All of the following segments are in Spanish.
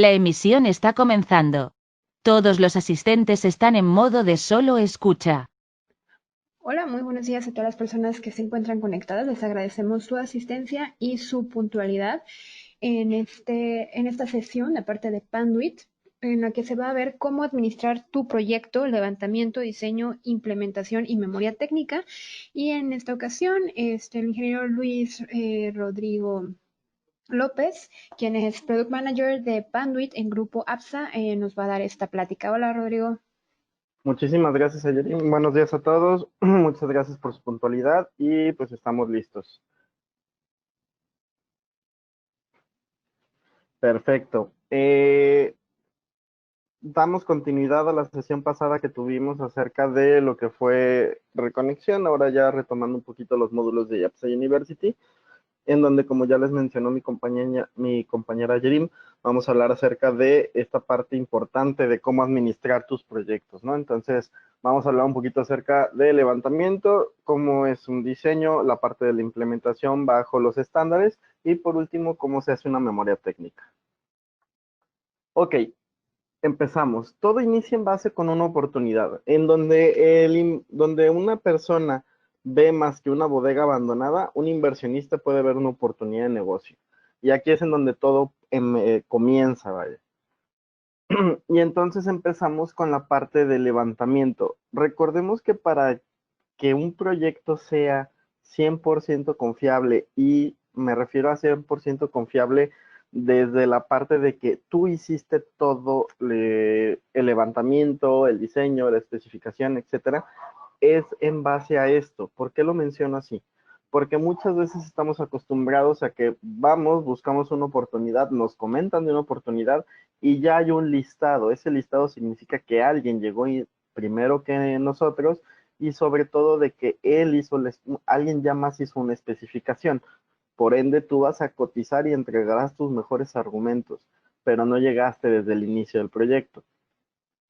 La emisión está comenzando. Todos los asistentes están en modo de solo escucha. Hola, muy buenos días a todas las personas que se encuentran conectadas. Les agradecemos su asistencia y su puntualidad en esta sesión de parte de Panduit, en la que se va a ver cómo administrar tu proyecto, levantamiento, diseño, implementación y memoria técnica. Y en esta ocasión, el ingeniero Luis Rodrigo López, quien es Product Manager de Panduit en Grupo APSA, nos va a dar esta plática. Hola, Rodrigo. Muchísimas gracias, Ayerin. Buenos días a todos. Muchas gracias por su puntualidad y pues estamos listos. Perfecto. Damos continuidad a la sesión pasada que tuvimos acerca de lo que fue reconexión, ahora ya retomando un poquito los módulos de YAPSA University, en donde, como ya les mencionó mi compañera Yerim, vamos a hablar acerca de esta parte importante de cómo administrar tus proyectos, ¿no? Entonces, vamos a hablar un poquito acerca de levantamiento, cómo es un diseño, la parte de la implementación bajo los estándares y, por último, cómo se hace una memoria técnica. Ok, empezamos. Todo inicia en base con una oportunidad, en donde una persona ve más que una bodega abandonada, un inversionista puede ver una oportunidad de negocio. Y aquí es en donde todo comienza, vaya. Y entonces empezamos con la parte de levantamiento. Recordemos que para que un proyecto sea 100% confiable, y me refiero a 100% confiable desde la parte de que tú hiciste todo el levantamiento, el diseño, la especificación, etcétera, es en base a esto. ¿Por qué lo menciono así? Porque muchas veces estamos acostumbrados a que vamos, buscamos una oportunidad, nos comentan de una oportunidad y ya hay un listado. Ese listado significa que alguien llegó primero que nosotros y sobre todo de que alguien ya más hizo una especificación. Por ende, tú vas a cotizar y entregarás tus mejores argumentos, pero no llegaste desde el inicio del proyecto.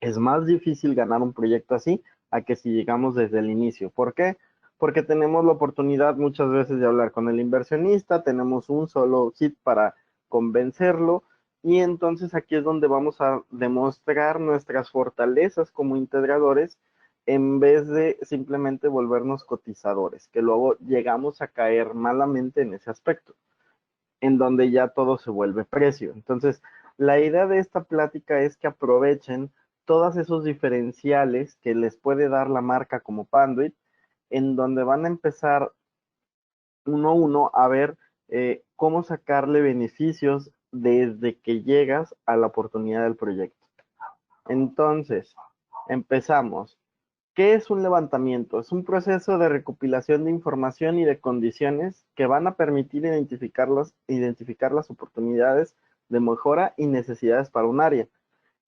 Es más difícil ganar un proyecto así a que si llegamos desde el inicio. ¿Por qué? Porque tenemos la oportunidad muchas veces de hablar con el inversionista, tenemos un solo hit para convencerlo y entonces aquí es donde vamos a demostrar nuestras fortalezas como integradores en vez de simplemente volvernos cotizadores, que luego llegamos a caer malamente en ese aspecto, en donde ya todo se vuelve precio. Entonces, la idea de esta plática es que aprovechen todos esos diferenciales que les puede dar la marca como Panduit, en donde van a empezar uno a uno a ver cómo sacarle beneficios desde que llegas a la oportunidad del proyecto. Entonces, empezamos. ¿Qué es un levantamiento? Es un proceso de recopilación de información y de condiciones que van a permitir identificar las oportunidades de mejora y necesidades para un área.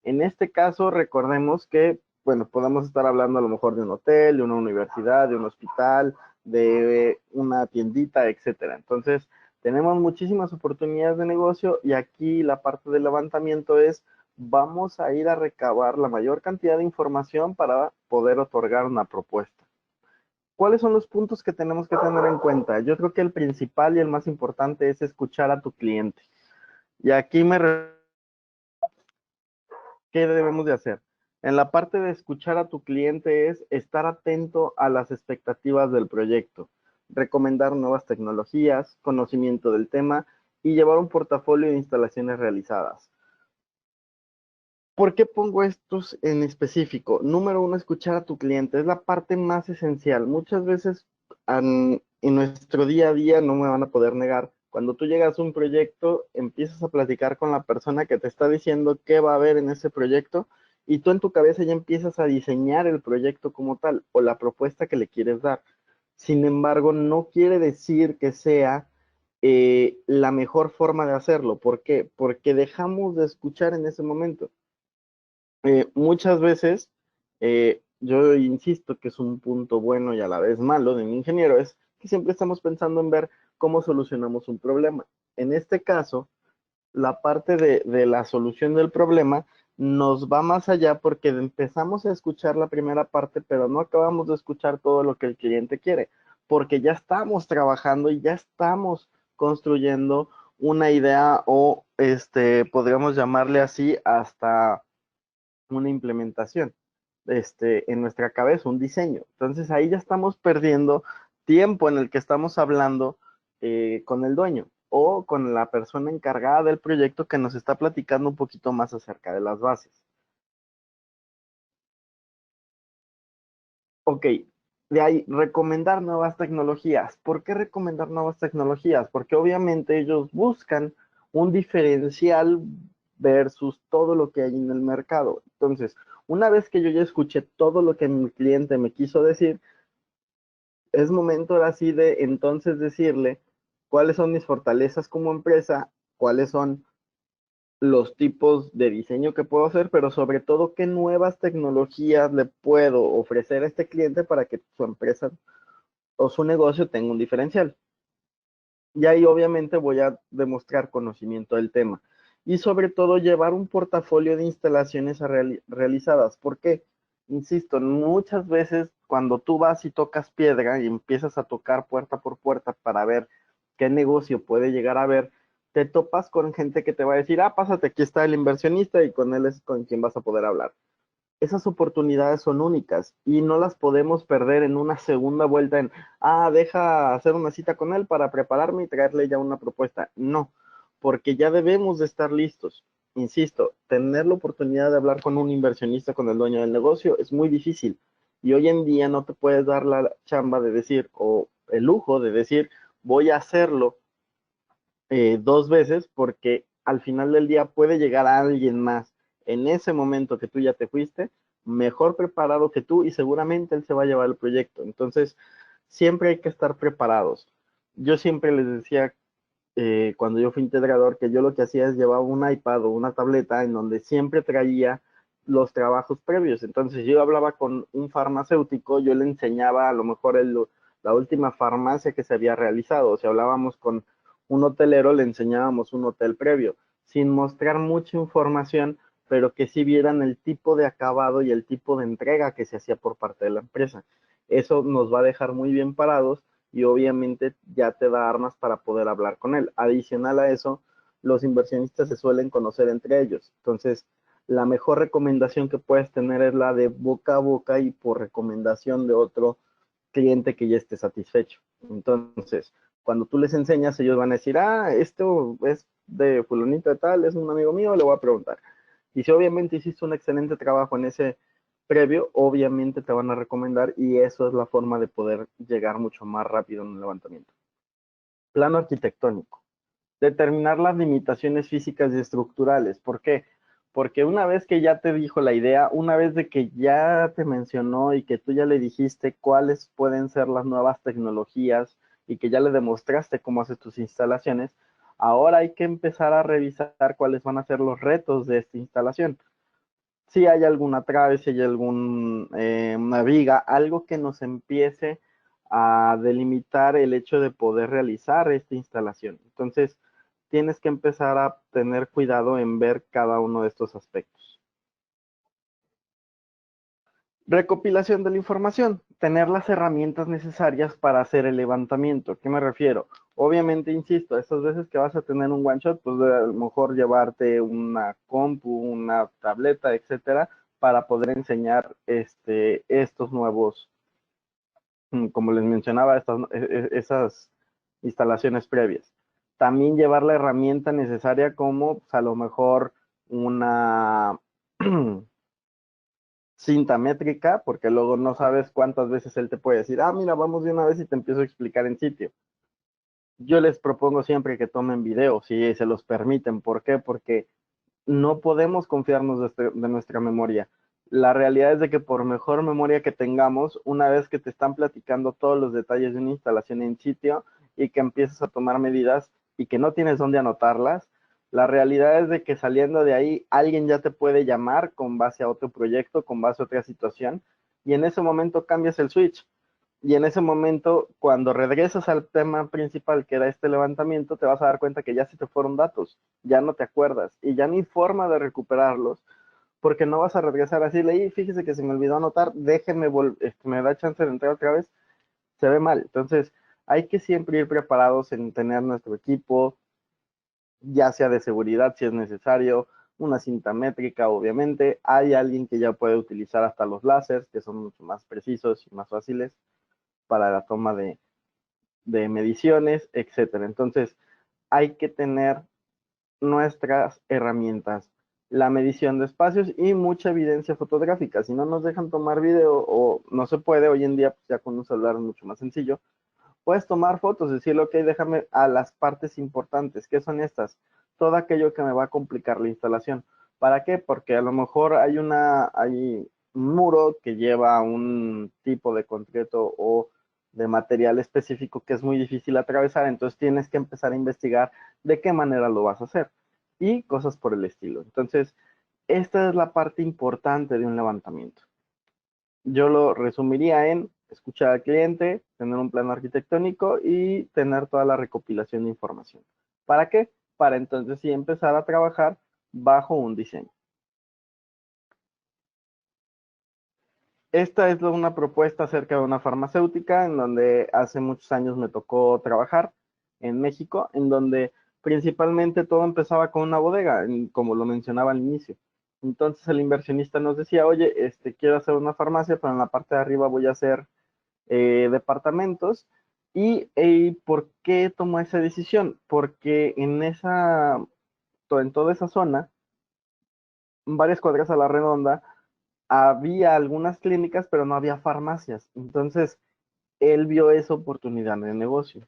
En este caso, recordemos que, bueno, podemos estar hablando a lo mejor de un hotel, de una universidad, de un hospital, de una tiendita, etcétera. Entonces, tenemos muchísimas oportunidades de negocio y aquí la parte del levantamiento es, vamos a ir a recabar la mayor cantidad de información para poder otorgar una propuesta. ¿Cuáles son los puntos que tenemos que tener en cuenta? Yo creo que el principal y el más importante es escuchar a tu cliente. Y aquí ¿qué debemos de hacer? En la parte de escuchar a tu cliente es estar atento a las expectativas del proyecto, recomendar nuevas tecnologías, conocimiento del tema y llevar un portafolio de instalaciones realizadas. ¿Por qué pongo estos en específico? Número uno, escuchar a tu cliente. Es la parte más esencial. Muchas veces en nuestro día a día, no me van a poder negar, cuando tú llegas a un proyecto, empiezas a platicar con la persona que te está diciendo qué va a haber en ese proyecto y tú en tu cabeza ya empiezas a diseñar el proyecto como tal o la propuesta que le quieres dar. Sin embargo, no quiere decir que sea la mejor forma de hacerlo. ¿Por qué? Porque dejamos de escuchar en ese momento. Muchas veces, yo insisto que es un punto bueno y a la vez malo de mi ingeniero, es que siempre estamos pensando en ver cómo solucionamos un problema. En este caso, la parte de la solución del problema nos va más allá porque empezamos a escuchar la primera parte, pero no acabamos de escuchar todo lo que el cliente quiere, porque ya estamos trabajando y ya estamos construyendo una idea o podríamos llamarle así, hasta una implementación, en nuestra cabeza, un diseño. Entonces ahí ya estamos perdiendo tiempo en el que estamos hablando con el dueño o con la persona encargada del proyecto que nos está platicando un poquito más acerca de las bases. Ok, de ahí, recomendar nuevas tecnologías. ¿Por qué recomendar nuevas tecnologías? Porque obviamente ellos buscan un diferencial versus todo lo que hay en el mercado. Entonces, una vez que yo ya escuché todo lo que mi cliente me quiso decir, es momento ahora sí de entonces decirle cuáles son mis fortalezas como empresa, cuáles son los tipos de diseño que puedo hacer, pero sobre todo qué nuevas tecnologías le puedo ofrecer a este cliente para que su empresa o su negocio tenga un diferencial. Y ahí obviamente voy a demostrar conocimiento del tema. Y sobre todo llevar un portafolio de instalaciones realizadas. ¿Por qué? Insisto, muchas veces cuando tú vas y tocas piedra y empiezas a tocar puerta por puerta para ver qué negocio puede llegar a ver, te topas con gente que te va a decir, ah, pásate, aquí está el inversionista y con él es con quien vas a poder hablar. Esas oportunidades son únicas y no las podemos perder en una segunda vuelta en, ah, deja hacer una cita con él para prepararme y traerle ya una propuesta. No, porque ya debemos de estar listos. Insisto, tener la oportunidad de hablar con un inversionista, con el dueño del negocio, es muy difícil. Y hoy en día no te puedes dar la chamba de decir, o el lujo de decir, voy a hacerlo dos veces, porque al final del día puede llegar a alguien más en ese momento que tú ya te fuiste, mejor preparado que tú y seguramente él se va a llevar el proyecto. Entonces, siempre hay que estar preparados. Yo siempre les decía cuando yo fui integrador que yo lo que hacía es llevar un iPad o una tableta en donde siempre traía los trabajos previos. Entonces yo hablaba con un farmacéutico, yo le enseñaba a lo mejor la última farmacia que se había realizado. Si hablábamos con un hotelero, le enseñábamos un hotel previo, sin mostrar mucha información, pero que sí vieran el tipo de acabado y el tipo de entrega que se hacía por parte de la empresa. Eso nos va a dejar muy bien parados y obviamente ya te da armas para poder hablar con él. Adicional a eso, los inversionistas se suelen conocer entre ellos. Entonces, la mejor recomendación que puedes tener es la de boca a boca y por recomendación de otro cliente que ya esté satisfecho. Entonces, cuando tú les enseñas, ellos van a decir, ah, esto es de fulanito de tal, es un amigo mío, le voy a preguntar. Y si obviamente hiciste un excelente trabajo en ese previo, obviamente te van a recomendar y eso es la forma de poder llegar mucho más rápido en un levantamiento. Plano arquitectónico. Determinar las limitaciones físicas y estructurales. ¿Por qué? Porque una vez que ya te dijo la idea, una vez de que ya te mencionó y que tú ya le dijiste cuáles pueden ser las nuevas tecnologías y que ya le demostraste cómo haces tus instalaciones, ahora hay que empezar a revisar cuáles van a ser los retos de esta instalación. Si hay alguna trave, si hay una viga, algo que nos empiece a delimitar el hecho de poder realizar esta instalación. Entonces, tienes que empezar a tener cuidado en ver cada uno de estos aspectos. Recopilación de la información, tener las herramientas necesarias para hacer el levantamiento. ¿Qué me refiero? Obviamente, insisto, estas veces que vas a tener un one shot, pues a lo mejor llevarte una compu, una tableta, etcétera, para poder enseñar estos nuevos, como les mencionaba, esas instalaciones previas. También llevar la herramienta necesaria como pues, a lo mejor una cinta métrica, porque luego no sabes cuántas veces él te puede decir, ah, mira, vamos de una vez y te empiezo a explicar en sitio. Yo les propongo siempre que tomen video, si se los permiten. ¿Por qué? Porque no podemos confiarnos de nuestra memoria. La realidad es de que por mejor memoria que tengamos, una vez que te están platicando todos los detalles de una instalación en sitio y que empiezas a tomar medidas y que no tienes dónde anotarlas, la realidad es de que saliendo de ahí alguien ya te puede llamar con base a otro proyecto, con base a otra situación, y en ese momento cambias el switch. Y en ese momento, cuando regresas al tema principal, que era este levantamiento, te vas a dar cuenta que ya se te fueron datos, ya no te acuerdas y ya ni forma de recuperarlos, porque no vas a regresar así, leí, fíjese que se me olvidó anotar, déjenme, me da chance de entrar otra vez, se ve mal. Entonces, hay que siempre ir preparados en tener nuestro equipo, ya sea de seguridad si es necesario, una cinta métrica obviamente. Hay alguien que ya puede utilizar hasta los láseres, que son mucho más precisos y más fáciles para la toma de mediciones, etcétera. Entonces, hay que tener nuestras herramientas, la medición de espacios y mucha evidencia fotográfica. Si no nos dejan tomar video o no se puede, hoy en día pues ya con un celular es mucho más sencillo, puedes tomar fotos, decirle, ok, déjame a las partes importantes. ¿Qué son estas? Todo aquello que me va a complicar la instalación. ¿Para qué? Porque a lo mejor hay un muro que lleva un tipo de concreto o de material específico que es muy difícil atravesar, entonces tienes que empezar a investigar de qué manera lo vas a hacer y cosas por el estilo. Entonces, esta es la parte importante de un levantamiento. Yo lo resumiría en escuchar al cliente, tener un plano arquitectónico y tener toda la recopilación de información. ¿Para qué? Para entonces sí empezar a trabajar bajo un diseño. Esta es una propuesta acerca de una farmacéutica en donde hace muchos años me tocó trabajar en México, en donde principalmente todo empezaba con una bodega, como lo mencionaba al inicio. Entonces el inversionista nos decía, oye, quiero hacer una farmacia, pero en la parte de arriba voy a hacer departamentos. ¿Por qué tomó esa decisión? Porque en toda esa zona, varias cuadras a la redonda, había algunas clínicas, pero no había farmacias. Entonces, él vio esa oportunidad de negocio.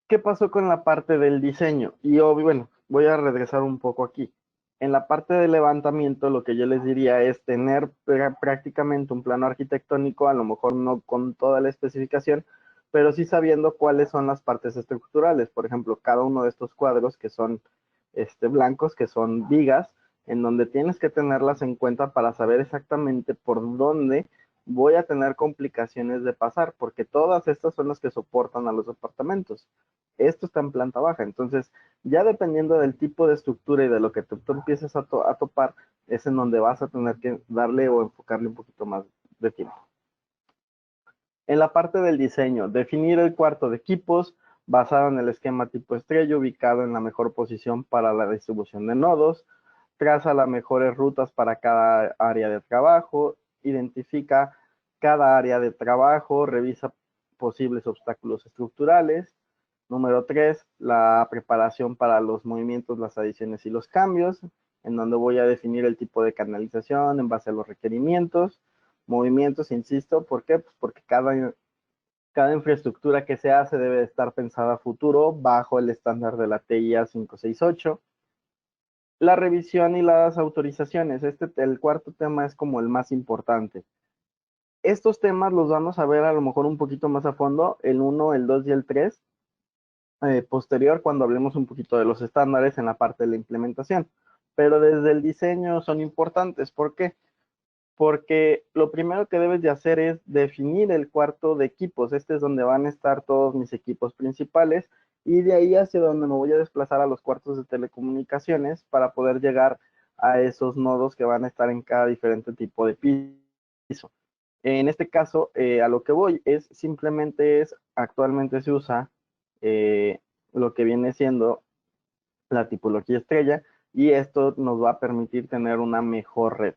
¿Qué pasó con la parte del diseño? Y bueno, voy a regresar un poco aquí. En la parte de levantamiento, lo que yo les diría es tener prácticamente un plano arquitectónico, a lo mejor no con toda la especificación, pero sí sabiendo cuáles son las partes estructurales. Por ejemplo, cada uno de estos cuadros que son blancos, que son vigas, en donde tienes que tenerlas en cuenta para saber exactamente por dónde voy a tener complicaciones de pasar, porque todas estas son las que soportan a los departamentos. Esto está en planta baja, entonces ya dependiendo del tipo de estructura y de lo que tú empieces a topar, es en donde vas a tener que darle o enfocarle un poquito más de tiempo. En la parte del diseño, definir el cuarto de equipos basado en el esquema tipo estrella, ubicado en la mejor posición para la distribución de nodos, traza las mejores rutas para cada área de trabajo, identifica cada área de trabajo, revisa posibles obstáculos estructurales. Número 3, la preparación para los movimientos, las adiciones y los cambios, en donde voy a definir el tipo de canalización en base a los requerimientos. Movimientos, insisto, ¿por qué? Pues porque cada infraestructura que se hace debe estar pensada a futuro bajo el estándar de la TIA 568. La revisión y las autorizaciones. El cuarto tema es como el más importante. Estos temas los vamos a ver a lo mejor un poquito más a fondo, el 1, el 2 y el 3, posterior cuando hablemos un poquito de los estándares en la parte de la implementación. Pero desde el diseño son importantes. ¿Por qué? Porque lo primero que debes de hacer es definir el cuarto de equipos. Este es donde van a estar todos mis equipos principales y de ahí hacia donde me voy a desplazar a los cuartos de telecomunicaciones para poder llegar a esos nodos que van a estar en cada diferente tipo de piso. En este caso, a lo que voy es simplemente actualmente se usa lo que viene siendo la tipología estrella y esto nos va a permitir tener una mejor red.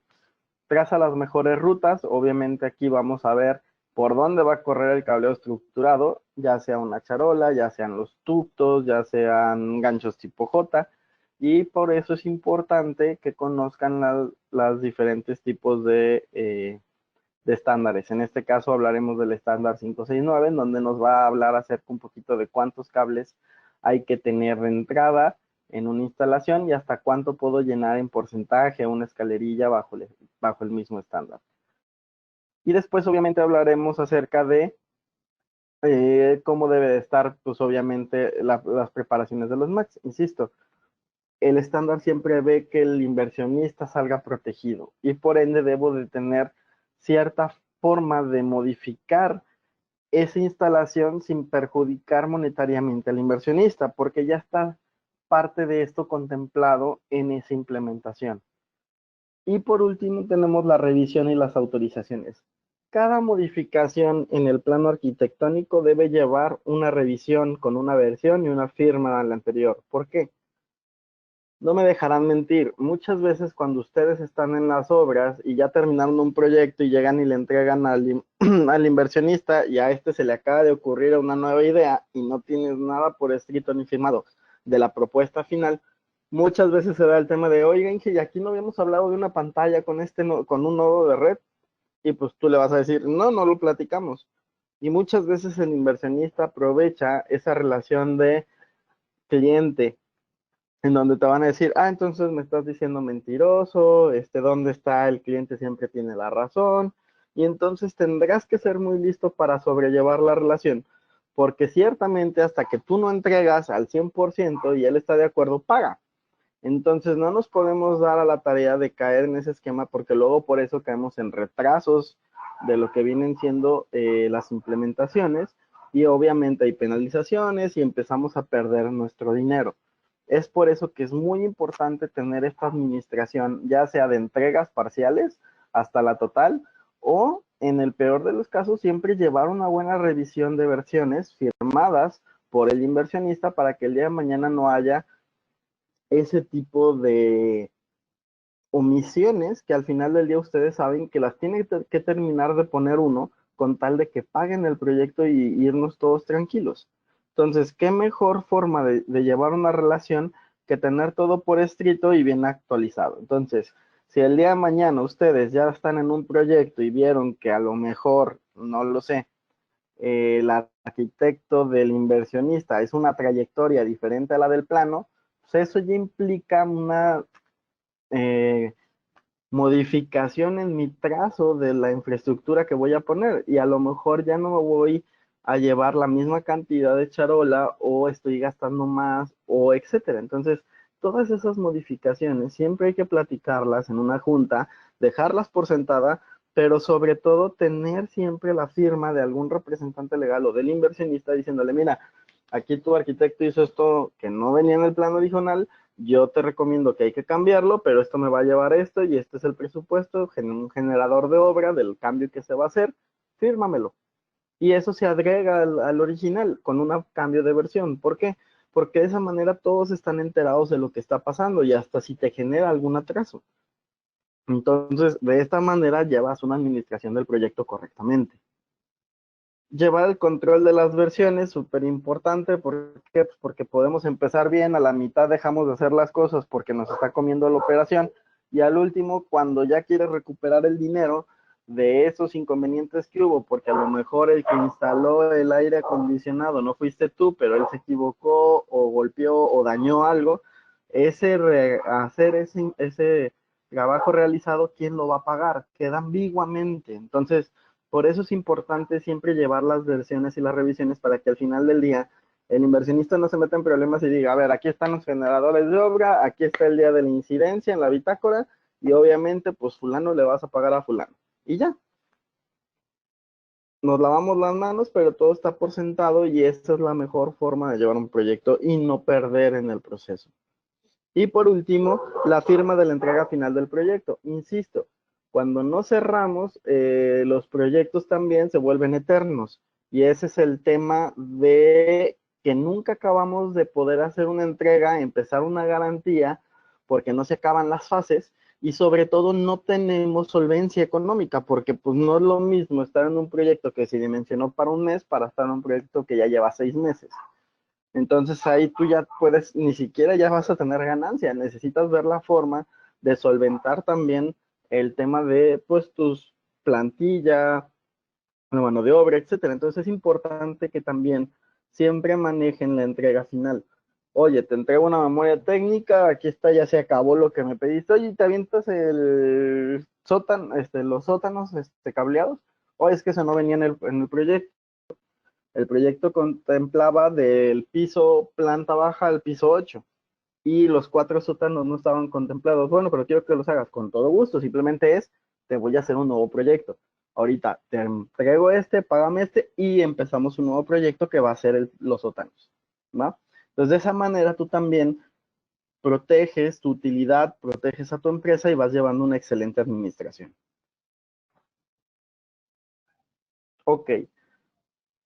Traza las mejores rutas, obviamente aquí vamos a ver por dónde va a correr el cableo estructurado, ya sea una charola, ya sean los ductos, ya sean ganchos tipo J, y por eso es importante que conozcan las diferentes tipos de estándares. En este caso hablaremos del estándar 569, en donde nos va a hablar acerca un poquito de cuántos cables hay que tener de entrada en una instalación y hasta cuánto puedo llenar en porcentaje una escalerilla bajo el mismo estándar. Y después obviamente hablaremos acerca de cómo debe de estar, pues obviamente, las preparaciones de los MACs. Insisto, el estándar siempre ve que el inversionista salga protegido y por ende debo de tener cierta forma de modificar esa instalación sin perjudicar monetariamente al inversionista, porque ya está parte de esto contemplado en esa implementación. Y por último tenemos la revisión y las autorizaciones. cada modificación en el plano arquitectónico debe llevar una revisión con una versión y una firma a la anterior. ¿Por qué? No me dejarán mentir, muchas veces cuando ustedes están en las obras y ya terminaron un proyecto y llegan y le entregan al inversionista y a este se le acaba de ocurrir una nueva idea y no tienes nada por escrito ni firmado de la propuesta final, muchas veces se da el tema de, oigan, que aquí no habíamos hablado de una pantalla con, con un nodo de red, y pues tú le vas a decir, no, no lo platicamos. Y muchas veces el inversionista aprovecha esa relación de cliente en donde te van a decir, ah, entonces me estás diciendo mentiroso, ¿dónde está el cliente? Siempre tiene la razón, y entonces tendrás que ser muy listo para sobrellevar la relación, porque ciertamente hasta que tú no entregas al 100% y él está de acuerdo, paga. Entonces no nos podemos dar a la tarea de caer en ese esquema, porque luego por eso caemos en retrasos de lo que vienen siendo las implementaciones, y obviamente hay penalizaciones y empezamos a perder nuestro dinero. Es por eso que es muy importante tener esta administración, ya sea de entregas parciales hasta la total, o en el peor de los casos, siempre llevar una buena revisión de versiones firmadas por el inversionista para que el día de mañana no haya ese tipo de omisiones que al final del día ustedes saben que las tiene que terminar de poner uno con tal de que paguen el proyecto y irnos todos tranquilos. Entonces, ¿qué mejor forma de llevar una relación que tener todo por escrito y bien actualizado? Entonces, si el día de mañana ustedes ya están en un proyecto y vieron que a lo mejor, no lo sé, el arquitecto del inversionista es una trayectoria diferente a la del plano, pues eso ya implica una eh, modificación en mi trazo de la infraestructura que voy a poner, y a lo mejor ya no voy a llevar la misma cantidad de charola o estoy gastando más o etcétera. Entonces, todas esas modificaciones siempre hay que platicarlas en una junta, dejarlas por sentada, pero sobre todo tener siempre la firma de algún representante legal o del inversionista diciéndole, mira, aquí tu arquitecto hizo esto que no venía en el plano original, yo te recomiendo que hay que cambiarlo, pero esto me va a llevar esto y este es el presupuesto, un generador de obra del cambio que se va a hacer, fírmamelo. Y eso se agrega al original con un cambio de versión. ¿Por qué? Porque de esa manera todos están enterados de lo que está pasando y hasta si te genera algún atraso. Entonces, de esta manera llevas una administración del proyecto correctamente. Llevar el control de las versiones, súper importante. ¿Por qué? Pues porque podemos empezar bien, a la mitad dejamos de hacer las cosas porque nos está comiendo la operación, y al último, cuando ya quieres recuperar el dinero de esos inconvenientes que hubo, porque a lo mejor el que instaló el aire acondicionado no fuiste tú, pero él se equivocó o golpeó o dañó algo, hacer ese trabajo realizado, ¿quién lo va a pagar? Queda ambiguamente. Entonces, por eso es importante siempre llevar las versiones y las revisiones para que al final del día el inversionista no se meta en problemas y diga, a ver, aquí están los generadores de obra, aquí está el día de la incidencia en la bitácora y obviamente pues fulano le vas a pagar a fulano. Y ya, nos lavamos las manos, pero todo está por sentado y esta es la mejor forma de llevar un proyecto y no perder en el proceso. Y por último, la firma de la entrega final del proyecto. Insisto, cuando no cerramos, los proyectos también se vuelven eternos. Y ese es el tema de que nunca acabamos de poder hacer una entrega, empezar una garantía, porque no se acaban las fases y sobre todo no tenemos solvencia económica, porque pues no es lo mismo estar en un proyecto que se dimensionó para un mes para estar en un proyecto que ya lleva 6 meses. Entonces ahí tú ya puedes, ni siquiera ya vas a tener ganancia, necesitas ver la forma de solventar también el tema de pues tus plantilla, la mano de obra, etcétera. Entonces es importante que también siempre manejen la entrega final. Oye, te entrego una memoria técnica, aquí está, ya se acabó lo que me pediste. Oye, ¿te avientas el sótano, los sótanos cableados? O es que eso no venía en el proyecto. El proyecto contemplaba del piso planta baja al piso 8 y los 4 sótanos no estaban contemplados. Bueno, pero quiero que los hagas con todo gusto, simplemente te voy a hacer un nuevo proyecto. Ahorita te entrego págame y empezamos un nuevo proyecto que va a ser los sótanos, ¿va? Entonces de esa manera tú también proteges tu utilidad, proteges a tu empresa y vas llevando una excelente administración. Ok,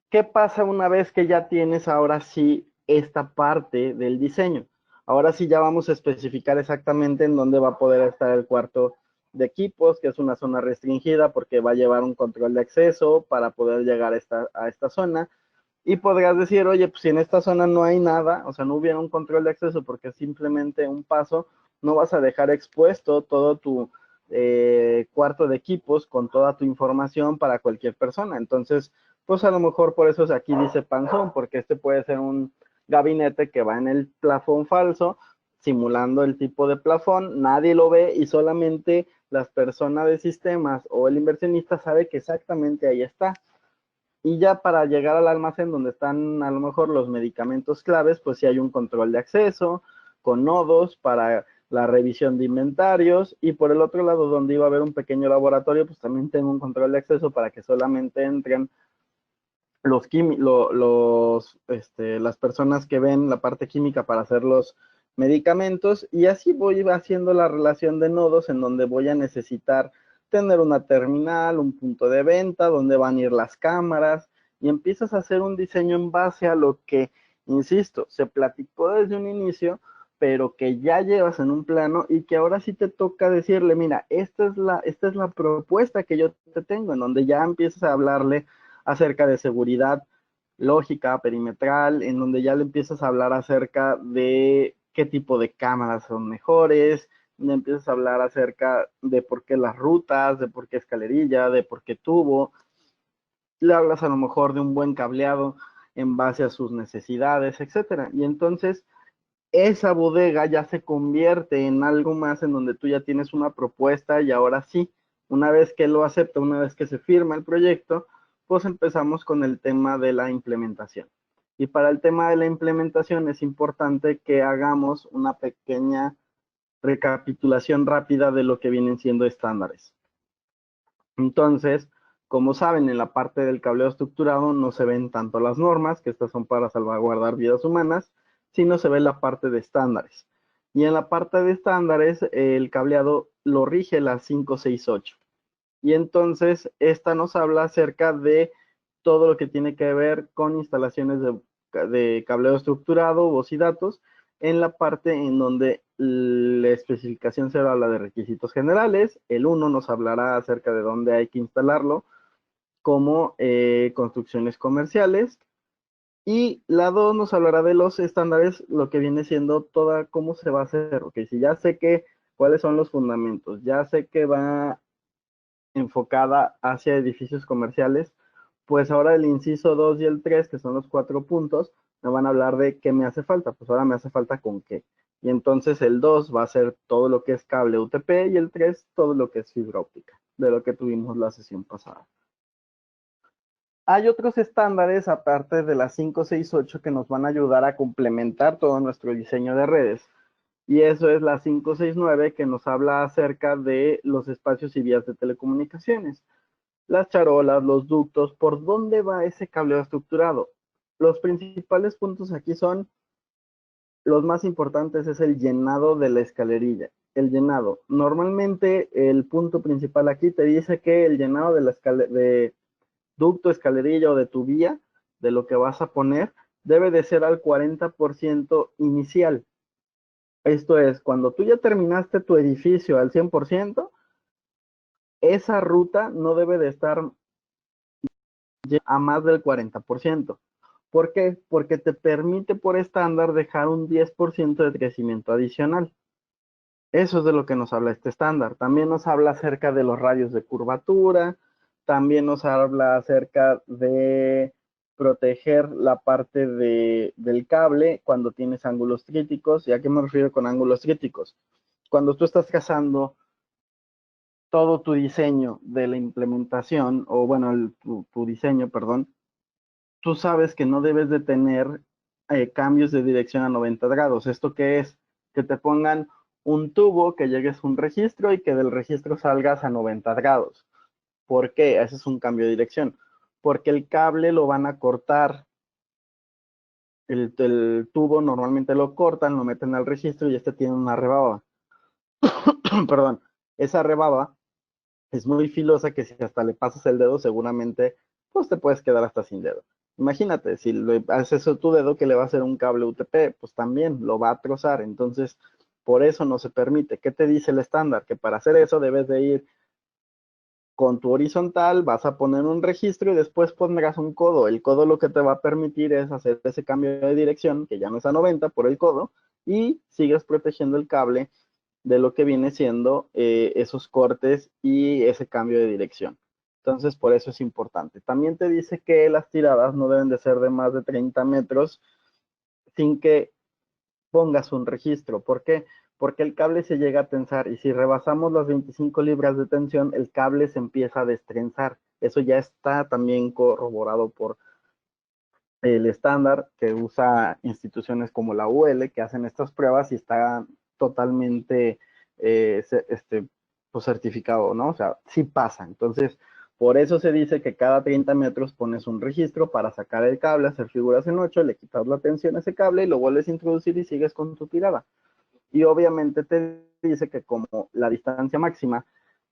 ¿qué pasa una vez que ya tienes ahora sí esta parte del diseño? Ahora sí ya vamos a especificar exactamente en dónde va a poder estar el cuarto de equipos, que es una zona restringida porque va a llevar un control de acceso para poder llegar a esta zona. Y podrías decir, oye, pues si en esta zona no hay nada, o sea, no hubiera un control de acceso porque es simplemente un paso, no vas a dejar expuesto todo tu cuarto de equipos con toda tu información para cualquier persona. Entonces, pues a lo mejor por eso aquí dice panzón, porque este puede ser un gabinete que va en el plafón falso, simulando el tipo de plafón, nadie lo ve y solamente las personas de sistemas o el inversionista sabe que exactamente ahí está. Y ya para llegar al almacén donde están a lo mejor los medicamentos claves, pues sí hay un control de acceso con nodos para la revisión de inventarios y por el otro lado donde iba a haber un pequeño laboratorio, pues también tengo un control de acceso para que solamente entren las personas que ven la parte química para hacer los medicamentos y así voy haciendo la relación de nodos en donde voy a necesitar tener una terminal, un punto de venta, donde van a ir las cámaras y empiezas a hacer un diseño en base a lo que, insisto, se platicó desde un inicio, pero que ya llevas en un plano y que ahora sí te toca decirle, mira, esta es la propuesta que yo te tengo, en donde ya empiezas a hablarle acerca de seguridad lógica, perimetral, en donde ya le empiezas a hablar acerca de qué tipo de cámaras son mejores, le empiezas a hablar acerca de por qué las rutas, de por qué escalerilla, de por qué tubo, le hablas a lo mejor de un buen cableado en base a sus necesidades, etcétera. Y entonces esa bodega ya se convierte en algo más en donde tú ya tienes una propuesta y ahora sí, una vez que lo acepta, una vez que se firma el proyecto, pues empezamos con el tema de la implementación. Y para el tema de la implementación es importante que hagamos una pequeña recapitulación rápida de lo que vienen siendo estándares. Entonces, como saben, en la parte del cableo estructurado no se ven tanto las normas, que estas son para salvaguardar vidas humanas, sino se ve la parte de estándares. Y en la parte de estándares, el cableado lo rige la 568. Y entonces, esta nos habla acerca de todo lo que tiene que ver con instalaciones de cableo estructurado, voz y datos, en la parte en donde la especificación se habla de requisitos generales, el 1 nos hablará acerca de dónde hay que instalarlo, como construcciones comerciales, y la 2 nos hablará de los estándares, lo que viene siendo toda cómo se va a hacer, ok, si ya sé que cuáles son los fundamentos, ya sé que va enfocada hacia edificios comerciales, pues ahora el inciso 2 y el 3, que son los 4 puntos, me van a hablar de qué me hace falta, pues ahora me hace falta con qué. Y entonces el 2 va a ser todo lo que es cable UTP y el 3 todo lo que es fibra óptica, de lo que tuvimos la sesión pasada. Hay otros estándares aparte de la 568 que nos van a ayudar a complementar todo nuestro diseño de redes. Y eso es la 569 que nos habla acerca de los espacios y vías de telecomunicaciones. Las charolas, los ductos, ¿por dónde va ese cableo estructurado? Los principales puntos aquí son, los más importantes es el llenado de la escalerilla. El llenado. Normalmente el punto principal aquí te dice que el llenado de ducto, escalerilla o de tu vía, de lo que vas a poner, debe de ser al 40% inicial. Esto es, cuando tú ya terminaste tu edificio al 100%, esa ruta no debe de estar a más del 40%. ¿Por qué? Porque te permite por estándar dejar un 10% de crecimiento adicional. Eso es de lo que nos habla este estándar. También nos habla acerca de los radios de curvatura, también nos habla acerca de proteger la parte del cable cuando tienes ángulos críticos. ¿Y a qué me refiero con ángulos críticos? Cuando tú estás trazando todo tu diseño de la implementación, o bueno, tu diseño, perdón, tú sabes que no debes de tener cambios de dirección a 90 grados. ¿Esto qué es? Que te pongan un tubo, que llegues a un registro y que del registro salgas a 90 grados. ¿Por qué? Ese es un cambio de dirección. Porque el cable lo van a cortar. El tubo normalmente lo cortan, lo meten al registro y este tiene una rebaba. Perdón. Esa rebaba es muy filosa que si hasta le pasas el dedo seguramente pues te puedes quedar hasta sin dedo. Imagínate, si le haces eso a tu dedo, que le va a hacer un cable UTP, pues también lo va a trozar. Entonces, por eso no se permite. ¿Qué te dice el estándar? Que para hacer eso debes de ir con tu horizontal, vas a poner un registro y después pondrás un codo. El codo lo que te va a permitir es hacer ese cambio de dirección, que ya no es a 90 por el codo, y sigues protegiendo el cable de lo que viene siendo esos cortes y ese cambio de dirección. Entonces, por eso es importante. También te dice que las tiradas no deben de ser de más de 30 metros sin que pongas un registro. ¿Por qué? Porque el cable se llega a tensar y si rebasamos las 25 libras de tensión, el cable se empieza a destrenzar. Eso ya está también corroborado por el estándar que usa instituciones como la UL que hacen estas pruebas y está totalmente pues certificado, ¿no? O sea, sí pasa. Entonces, por eso se dice que cada 30 metros pones un registro para sacar el cable, hacer figuras en 8, le quitas la tensión a ese cable y lo vuelves a introducir y sigues con tu tirada. Y obviamente te dice que como la distancia máxima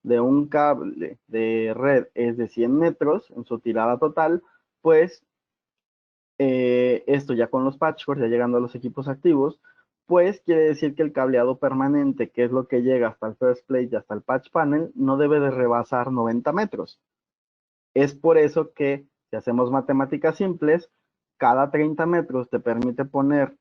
de un cable de red es de 100 metros en su tirada total, pues esto ya con los patchworks, ya llegando a los equipos activos, pues quiere decir que el cableado permanente, que es lo que llega hasta el first plate y hasta el patch panel, no debe de rebasar 90 metros. Es por eso que, si hacemos matemáticas simples, cada 30 metros te permite poner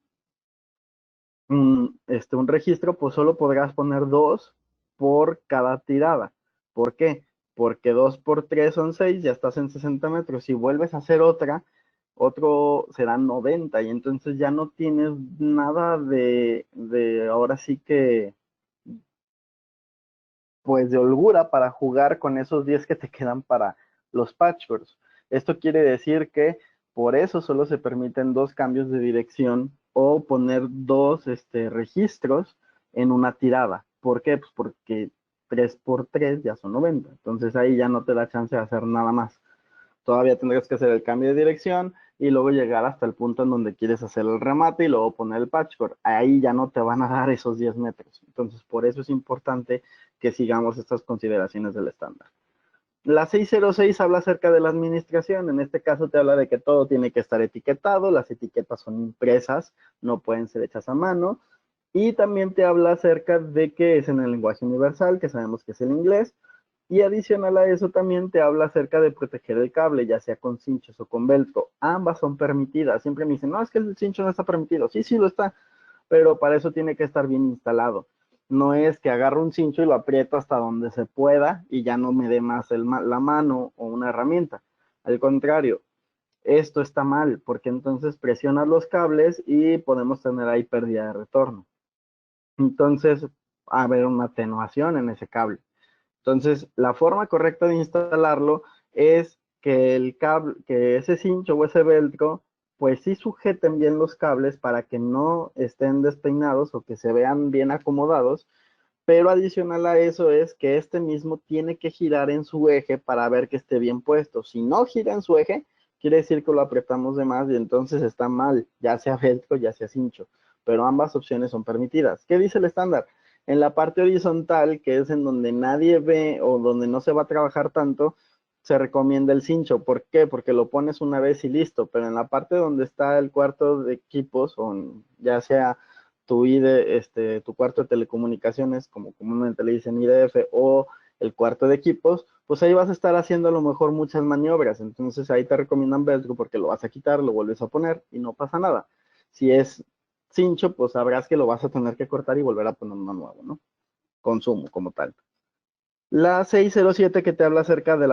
un registro, pues solo podrás poner 2 por cada tirada. ¿Por qué? Porque 2 por 3 son 6, ya estás en 60 metros. Si vuelves a hacer otro serán 90 y entonces ya no tienes nada de ahora sí que, pues de holgura para jugar con esos 10 que te quedan para los patchworks. Esto quiere decir que por eso solo se permiten 2 cambios de dirección o poner 2 registros en una tirada. ¿Por qué? Pues porque 3 por 3 ya son 90. Entonces ahí ya no te da chance de hacer nada más. Todavía tendrás que hacer el cambio de dirección y luego llegar hasta el punto en donde quieres hacer el remate y luego poner el patchwork. Ahí ya no te van a dar esos 10 metros. Entonces, por eso es importante que sigamos estas consideraciones del estándar. La 606 habla acerca de la administración. En este caso te habla de que todo tiene que estar etiquetado. Las etiquetas son impresas, no pueden ser hechas a mano. Y también te habla acerca de que es en el lenguaje universal, que sabemos que es el inglés. Y adicional a eso también te habla acerca de proteger el cable, ya sea con cinchos o con velcro. Ambas son permitidas. Siempre me dicen, no, es que el cincho no está permitido. Sí, sí lo está, pero para eso tiene que estar bien instalado. No es que agarro un cincho y lo aprieto hasta donde se pueda y ya no me dé más la mano o una herramienta. Al contrario, esto está mal porque entonces presionas los cables y podemos tener ahí pérdida de retorno. Entonces, va a haber una atenuación en ese cable. Entonces, la forma correcta de instalarlo es que el cable, que ese cincho o ese velcro, pues sí sujeten bien los cables para que no estén despeinados o que se vean bien acomodados, pero adicional a eso es que este mismo tiene que girar en su eje para ver que esté bien puesto. Si no gira en su eje, quiere decir que lo apretamos de más y entonces está mal, ya sea velcro, ya sea cincho, pero ambas opciones son permitidas. ¿Qué dice el estándar? En la parte horizontal, que es en donde nadie ve o donde no se va a trabajar tanto, se recomienda el cincho. ¿Por qué? Porque lo pones una vez y listo, pero en la parte donde está el cuarto de equipos, o ya sea tu cuarto de telecomunicaciones, como comúnmente le dicen IDF, o el cuarto de equipos, pues ahí vas a estar haciendo a lo mejor muchas maniobras. Entonces ahí te recomiendan velcro porque lo vas a quitar, lo vuelves a poner y no pasa nada. Si es cincho, pues sabrás que lo vas a tener que cortar y volver a poner uno nuevo, ¿no? Consumo como tal. La 607 que te habla acerca de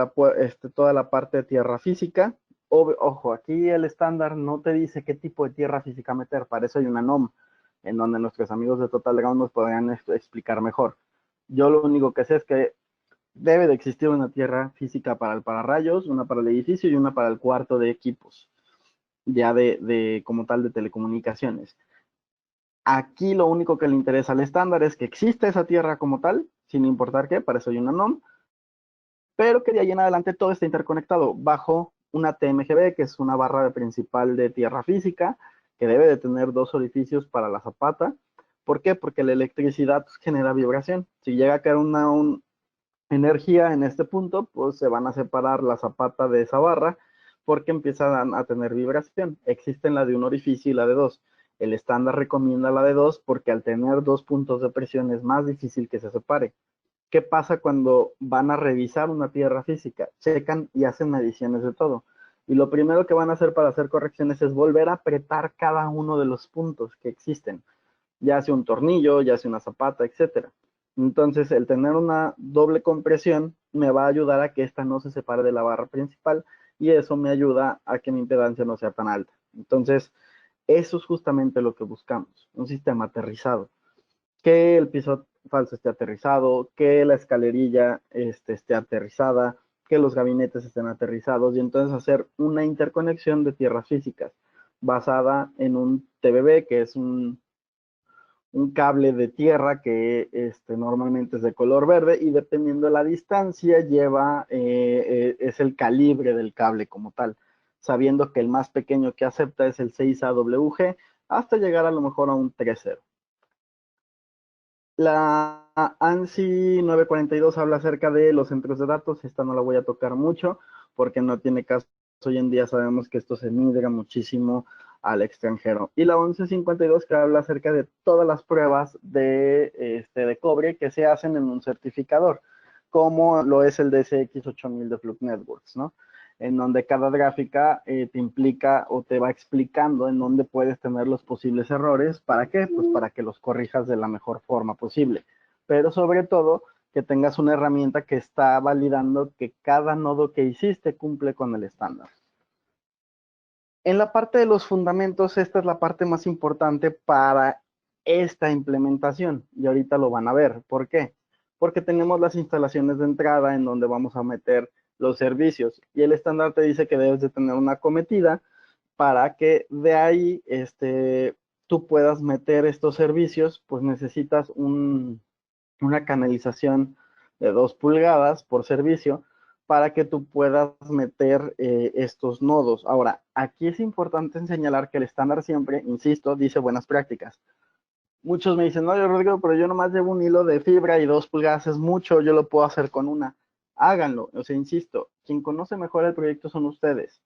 toda la parte de tierra física. Ojo, aquí el estándar no te dice qué tipo de tierra física meter, para eso hay una NOM, en donde nuestros amigos de Total Ground nos podrían explicar mejor. Yo lo único que sé es que debe de existir una tierra física para el pararrayos, una para el edificio y una para el cuarto de equipos, ya como tal de telecomunicaciones. Aquí lo único que le interesa al estándar es que exista esa tierra como tal, sin importar qué, para eso hay una NOM, pero que de ahí en adelante todo está interconectado bajo una TMGB, que es una barra principal de tierra física, que debe de tener 2 orificios para la zapata. ¿Por qué? Porque la electricidad genera vibración. Si llega a caer una energía en este punto, pues se van a separar la zapata de esa barra porque empiezan a tener vibración. Existen la de un orificio y la de dos. El estándar recomienda la de dos porque al tener dos puntos de presión es más difícil que se separe. ¿Qué pasa cuando van a revisar una tierra física? Checan y hacen mediciones de todo. Y lo primero que van a hacer para hacer correcciones es volver a apretar cada uno de los puntos que existen, ya sea un tornillo, ya sea una zapata, etcétera. Entonces, el tener una doble compresión me va a ayudar a que esta no se separe de la barra principal y eso me ayuda a que mi impedancia no sea tan alta. Entonces, eso es justamente lo que buscamos, un sistema aterrizado. Que el piso falso esté aterrizado, que la escalerilla esté aterrizada, que los gabinetes estén aterrizados y entonces hacer una interconexión de tierras físicas basada en un TBB, que es un cable de tierra que normalmente es de color verde y dependiendo de la distancia es el calibre del cable como tal, sabiendo que el más pequeño que acepta es el 6AWG hasta llegar a lo mejor a un 3.0. La ANSI 942 habla acerca de los centros de datos, esta no la voy a tocar mucho porque no tiene caso, hoy en día sabemos que esto se migra muchísimo al extranjero. Y la 1152 que habla acerca de todas las pruebas de cobre que se hacen en un certificador, como lo es el DSX 8000 de Fluke Networks, ¿no? En donde cada gráfica te implica o te va explicando en dónde puedes tener los posibles errores. ¿Para qué? Pues para que los corrijas de la mejor forma posible. Pero sobre todo, que tengas una herramienta que está validando que cada nodo que hiciste cumple con el estándar. En la parte de los fundamentos, esta es la parte más importante para esta implementación. Y ahorita lo van a ver. ¿Por qué? Porque tenemos las instalaciones de entrada en donde vamos a meter los servicios. Y el estándar te dice que debes de tener una acometida para que de ahí tú puedas meter estos servicios, pues necesitas una canalización de 2 pulgadas por servicio para que tú puedas meter estos nodos. Ahora, aquí es importante señalar que el estándar siempre, insisto, dice buenas prácticas. Muchos me dicen, no, yo Rodrigo, pero yo nomás llevo un hilo de fibra y 2 pulgadas es mucho, yo lo puedo hacer con una. Háganlo, o sea, insisto, quien conoce mejor el proyecto son ustedes.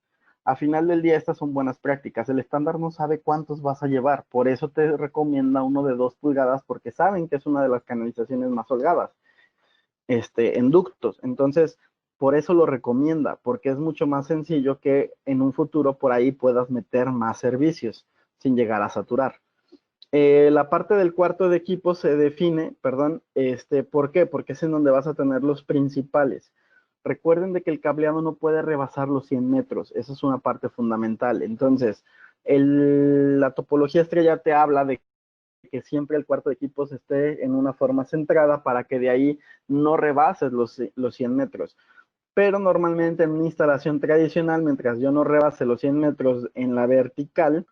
A final del día, estas son buenas prácticas. El estándar no sabe cuántos vas a llevar, por eso te recomienda uno de 2 pulgadas, porque saben que es una de las canalizaciones más holgadas, en ductos. Entonces, por eso lo recomienda, porque es mucho más sencillo que en un futuro por ahí puedas meter más servicios sin llegar a saturar. La parte del cuarto de equipo se define, perdón, ¿por qué? Porque es en donde vas a tener los principales. Recuerden de que el cableado no puede rebasar los 100 metros, esa es una parte fundamental. Entonces, la topología estrella te habla de que siempre el cuarto de equipos esté en una forma centrada para que de ahí no rebases los 100 metros. Pero normalmente en una instalación tradicional, mientras yo no rebase los 100 metros en la vertical,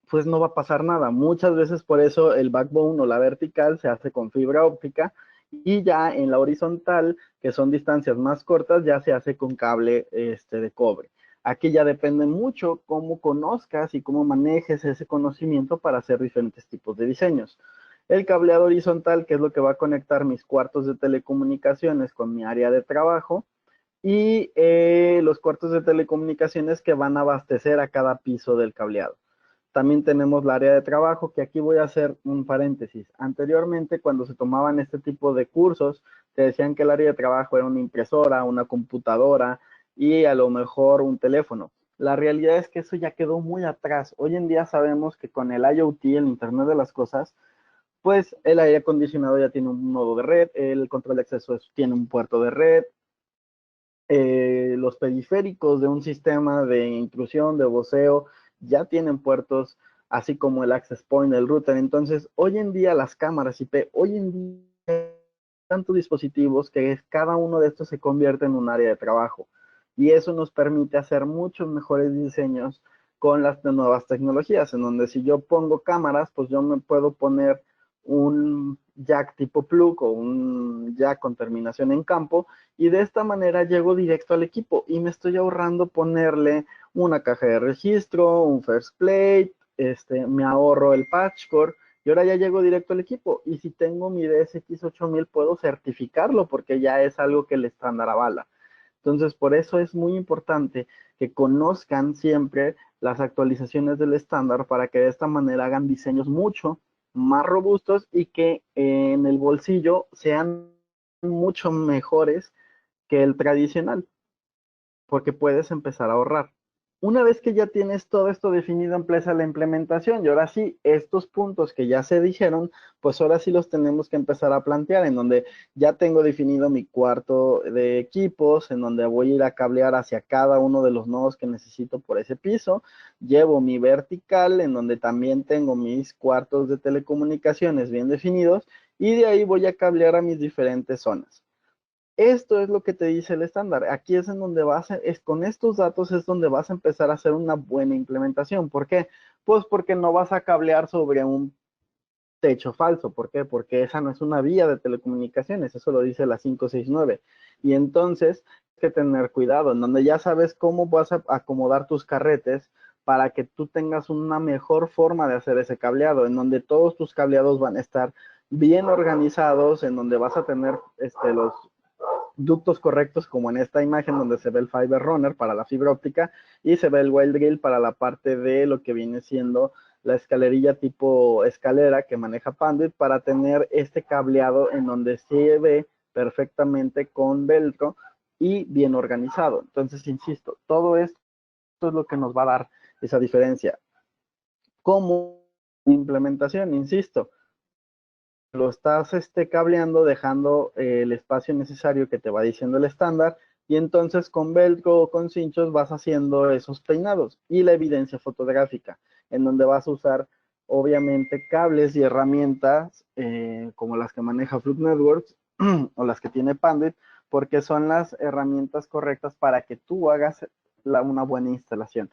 pues no va a pasar nada. Muchas veces por eso el backbone o la vertical se hace con fibra óptica y ya en la horizontal, que son distancias más cortas, ya se hace con cable de cobre. Aquí ya depende mucho cómo conozcas y cómo manejes ese conocimiento para hacer diferentes tipos de diseños. El cableado horizontal, que es lo que va a conectar mis cuartos de telecomunicaciones con mi área de trabajo, y los cuartos de telecomunicaciones que van a abastecer a cada piso del cableado. También tenemos la área de trabajo, que aquí voy a hacer un paréntesis. Anteriormente, cuando se tomaban este tipo de cursos, te decían que el área de trabajo era una impresora, una computadora y a lo mejor un teléfono. La realidad es que eso ya quedó muy atrás. Hoy en día sabemos que con el IoT, el Internet de las Cosas, pues el aire acondicionado ya tiene un nodo de red, el control de acceso tiene un puerto de red, los periféricos de un sistema de intrusión, de voceo, ya tienen puertos, así como el access point, el router. Entonces, hoy en día las cámaras IP, hoy en día hay tantos dispositivos que cada uno de estos se convierte en un área de trabajo. Y eso nos permite hacer muchos mejores diseños con las nuevas tecnologías, en donde si yo pongo cámaras, pues yo me puedo poner un jack tipo plug o un jack con terminación en campo y de esta manera llego directo al equipo y me estoy ahorrando ponerle una caja de registro, un first plate, me ahorro el patch core y ahora ya llego directo al equipo y si tengo mi DSX 8000 puedo certificarlo porque ya es algo que el estándar avala. Entonces, por eso es muy importante que conozcan siempre las actualizaciones del estándar para que de esta manera hagan diseños mucho más robustos y que en el bolsillo sean mucho mejores que el tradicional, porque puedes empezar a ahorrar. Una vez que ya tienes todo esto definido, empieza la implementación y ahora sí, estos puntos que ya se dijeron, pues ahora sí los tenemos que empezar a plantear, en donde ya tengo definido mi cuarto de equipos, en donde voy a ir a cablear hacia cada uno de los nodos que necesito por ese piso, llevo mi vertical, en donde también tengo mis cuartos de telecomunicaciones bien definidos, y de ahí voy a cablear a mis diferentes zonas. Esto es lo que te dice el estándar. Aquí es en donde con estos datos es donde vas a empezar a hacer una buena implementación. ¿Por qué? Pues porque no vas a cablear sobre un techo falso. ¿Por qué? Porque esa no es una vía de telecomunicaciones, eso lo dice la 569. Y entonces, hay que tener cuidado, en donde ya sabes cómo vas a acomodar tus carretes para que tú tengas una mejor forma de hacer ese cableado, en donde todos tus cableados van a estar bien organizados, en donde vas a tener los ductos correctos, como en esta imagen donde se ve el Fiber Runner para la fibra óptica y se ve el Wild Drill para la parte de lo que viene siendo la escalerilla tipo escalera que maneja Panduit, para tener este cableado en donde se ve perfectamente con velcro y bien organizado. Entonces, insisto, todo esto es lo que nos va a dar esa diferencia. Como implementación, insisto, lo estás cableando, dejando el espacio necesario que te va diciendo el estándar, y entonces con velcro o con cinchos vas haciendo esos peinados y la evidencia fotográfica, en donde vas a usar obviamente cables y herramientas como las que maneja Fluke Networks o las que tiene Panduit, porque son las herramientas correctas para que tú hagas una buena instalación.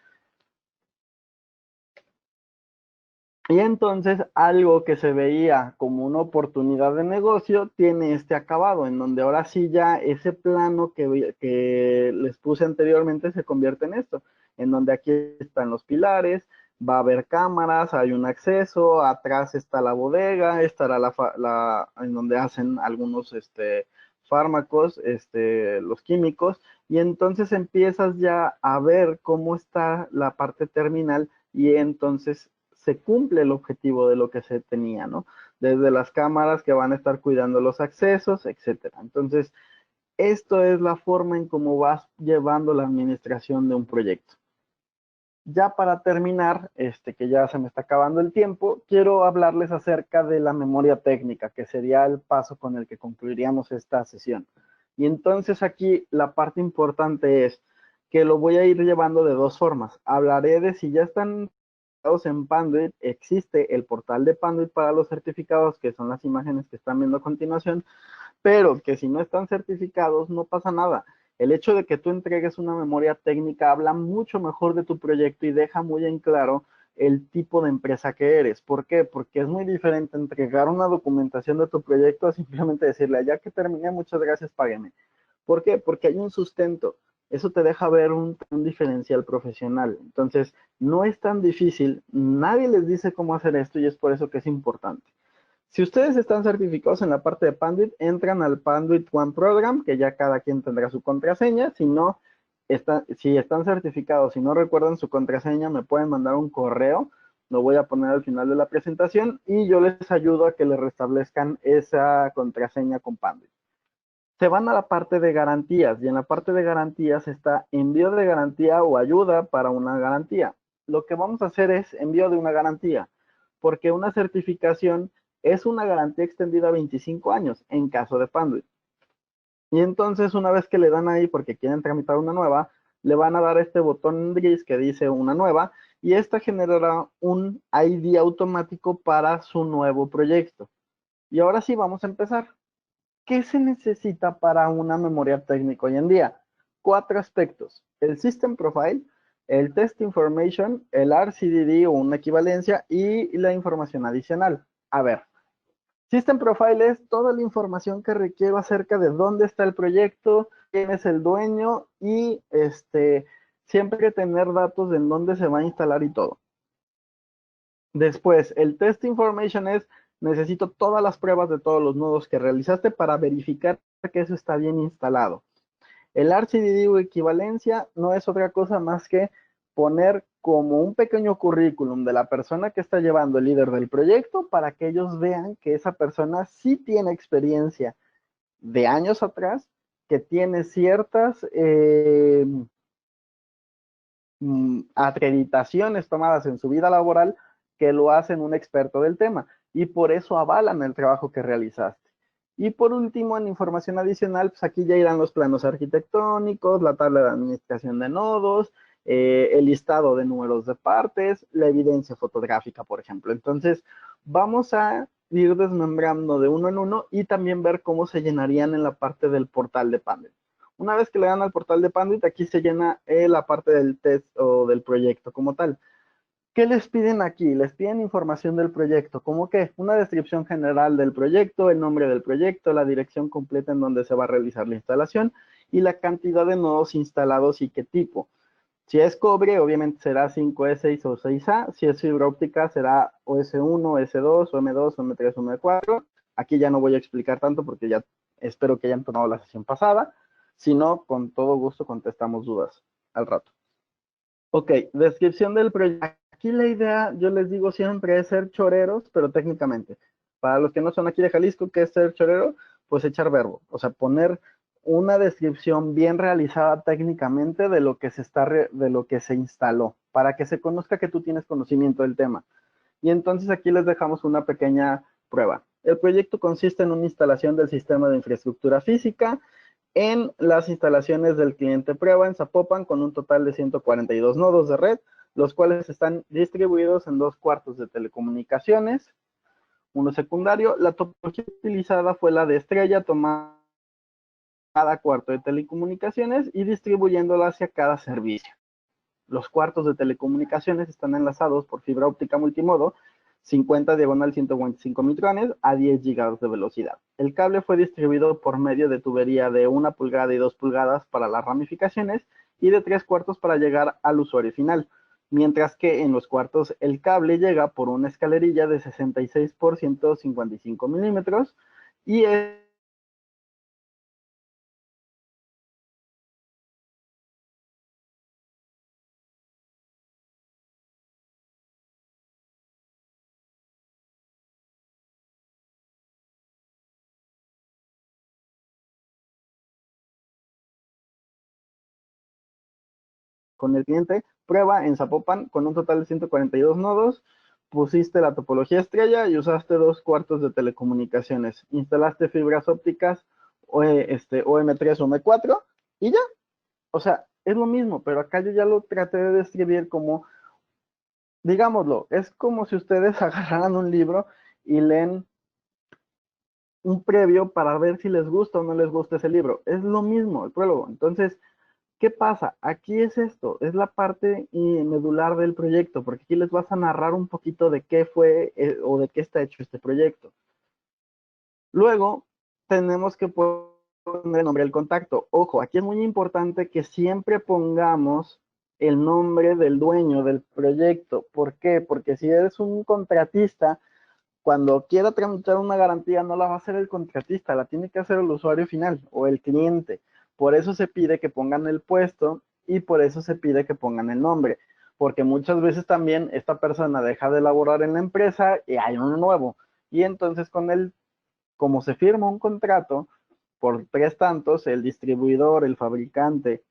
Y entonces algo que se veía como una oportunidad de negocio tiene este acabado, en donde ahora sí ya ese plano que les puse anteriormente se convierte en esto, en donde aquí están los pilares, va a haber cámaras, hay un acceso, atrás está la bodega, estará en donde hacen algunos fármacos, los químicos, y entonces empiezas ya a ver cómo está la parte terminal y entonces se cumple el objetivo de lo que se tenía, ¿no? Desde las cámaras que van a estar cuidando los accesos, etcétera. Entonces, esto es la forma en cómo vas llevando la administración de un proyecto. Ya para terminar, que ya se me está acabando el tiempo, quiero hablarles acerca de la memoria técnica, que sería el paso con el que concluiríamos esta sesión. Y entonces aquí la parte importante es que lo voy a ir llevando de dos formas. Hablaré de si ya están en Panduit, existe el portal de Panduit para los certificados, que son las imágenes que están viendo a continuación, pero que si no están certificados no pasa nada. El hecho de que tú entregues una memoria técnica habla mucho mejor de tu proyecto y deja muy en claro el tipo de empresa que eres. ¿Por qué? Porque es muy diferente entregar una documentación de tu proyecto a simplemente decirle, ya que terminé, muchas gracias, págueme. ¿Por qué? Porque hay un sustento. Eso te deja ver un diferencial profesional. Entonces, no es tan difícil. Nadie les dice cómo hacer esto y es por eso que es importante. Si ustedes están certificados en la parte de Panduit, entran al Panduit One Program, que ya cada quien tendrá su contraseña. Si no, si están certificados y no recuerdan su contraseña, me pueden mandar un correo. Lo voy a poner al final de la presentación y yo les ayudo a que les restablezcan esa contraseña con Panduit. Se van a la parte de garantías y en la parte de garantías está envío de garantía o ayuda para una garantía. Lo que vamos a hacer es envío de una garantía, porque una certificación es una garantía extendida a 25 años en caso de Panduit. Y entonces una vez que le dan ahí porque quieren tramitar una nueva, le van a dar este botón gris que dice una nueva y esta generará un ID automático para su nuevo proyecto. Y ahora sí vamos a empezar. ¿Qué se necesita para una memoria técnica hoy en día? 4 aspectos: el System Profile, el Test Information, el RCDD o una equivalencia y la información adicional. A ver, System Profile es toda la información que requiero acerca de dónde está el proyecto, quién es el dueño y siempre tener datos de en dónde se va a instalar y todo. Después, el Test Information es, necesito todas las pruebas de todos los nodos que realizaste para verificar que eso está bien instalado. El RCDD o equivalencia no es otra cosa más que poner como un pequeño currículum de la persona que está llevando el líder del proyecto para que ellos vean que esa persona sí tiene experiencia de años atrás, que tiene ciertas acreditaciones tomadas en su vida laboral que lo hacen un experto del tema y por eso avalan el trabajo que realizaste. Y por último, en información adicional, pues aquí ya irán los planos arquitectónicos, la tabla de administración de nodos, el listado de números de partes, la evidencia fotográfica, por ejemplo. Entonces, vamos a ir desmembrando de uno en uno y también ver cómo se llenarían en la parte del portal de Panduit. Una vez que le dan al portal de Panduit, aquí se llena la parte del test o del proyecto como tal. ¿Qué les piden aquí? Les piden información del proyecto, ¿cómo qué? Una descripción general del proyecto, el nombre del proyecto, la dirección completa en donde se va a realizar la instalación y la cantidad de nodos instalados y qué tipo. Si es cobre, obviamente será 5E6 o 6A. Si es fibra óptica, será OS1, S2, OM2, OM3, OM4. Aquí ya no voy a explicar tanto porque ya espero que hayan tomado la sesión pasada. Si no, con todo gusto contestamos dudas al rato. Ok, descripción del proyecto. Aquí la idea, yo les digo siempre, es ser choreros, pero técnicamente. Para los que no son aquí de Jalisco, ¿qué es ser chorero? Pues echar verbo, o sea, poner una descripción bien realizada técnicamente de lo que de lo que se instaló, para que se conozca que tú tienes conocimiento del tema. Y entonces aquí les dejamos una pequeña prueba. El proyecto consiste en una instalación del sistema de infraestructura física en las instalaciones del cliente prueba en Zapopan con un total de 142 nodos de red, los cuales están distribuidos en 2 cuartos de telecomunicaciones, uno secundario. La topología utilizada fue la de estrella, tomada cada cuarto de telecomunicaciones y distribuyéndola hacia cada servicio. Los cuartos de telecomunicaciones están enlazados por fibra óptica multimodo 50 diagonal 125 micrones a 10 gigahertz de velocidad. El cable fue distribuido por medio de tubería de 1 pulgada y 2 pulgadas para las ramificaciones y de 3 cuartos para llegar al usuario final, mientras que en los cuartos el cable llega por una escalerilla de 66 por 155 milímetros y es con el cliente prueba en Zapopan con un total de 142 nodos, pusiste la topología estrella y usaste 2 cuartos de telecomunicaciones, instalaste fibras ópticas OM3 o OM4 y ya, o sea, es lo mismo, pero acá yo ya lo traté de describir como, digámoslo, es como si ustedes agarraran un libro y leen un previo para ver si les gusta o no les gusta ese libro, es lo mismo, el prólogo. Entonces, ¿qué pasa? Aquí es esto, es la parte medular del proyecto, porque aquí les vas a narrar un poquito de qué fue o de qué está hecho este proyecto. Luego, tenemos que poner el nombre del contacto. Ojo, aquí es muy importante que siempre pongamos el nombre del dueño del proyecto. ¿Por qué? Porque si eres un contratista, cuando quiera tramitar una garantía no la va a hacer el contratista, la tiene que hacer el usuario final o el cliente. Por eso se pide que pongan el puesto y por eso se pide que pongan el nombre, porque muchas veces también esta persona deja de laborar en la empresa y hay uno nuevo. Y entonces con él, como se firma un contrato por 3 tantos, el distribuidor, el fabricante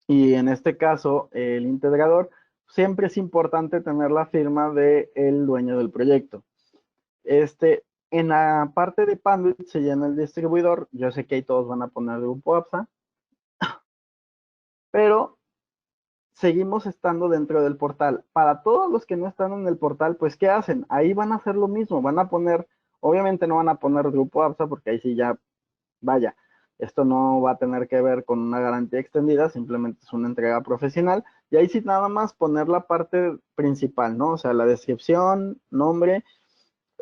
y en este caso el integrador, siempre es importante tener la firma del dueño del proyecto. En la parte de Panduit se llena el distribuidor. Yo sé que ahí todos van a poner grupo APSA, pero seguimos estando dentro del portal. Para todos los que no están en el portal, pues ¿qué hacen? Ahí van a hacer lo mismo, van a poner, obviamente no van a poner grupo APSA porque ahí sí ya, vaya, esto no va a tener que ver con una garantía extendida, simplemente es una entrega profesional. Y ahí sí nada más poner la parte principal, ¿no? O sea, la descripción, nombre,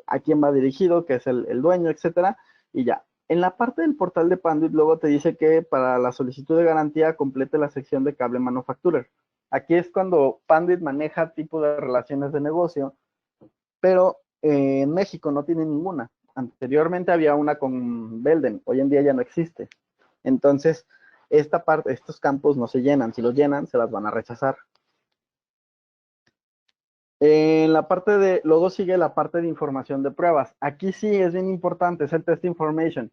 a quién va dirigido, que es el dueño, etcétera, y ya. En la parte del portal de Panduit luego te dice que para la solicitud de garantía complete la sección de cable manufacturer. Aquí es cuando Panduit maneja tipo de relaciones de negocio, pero en México no tiene ninguna. Anteriormente había una con Belden, hoy en día ya no existe. Entonces, esta parte, estos campos no se llenan. Si los llenan, se las van a rechazar. En la parte de, luego sigue la parte de información de pruebas. Aquí sí es bien importante, es el test information.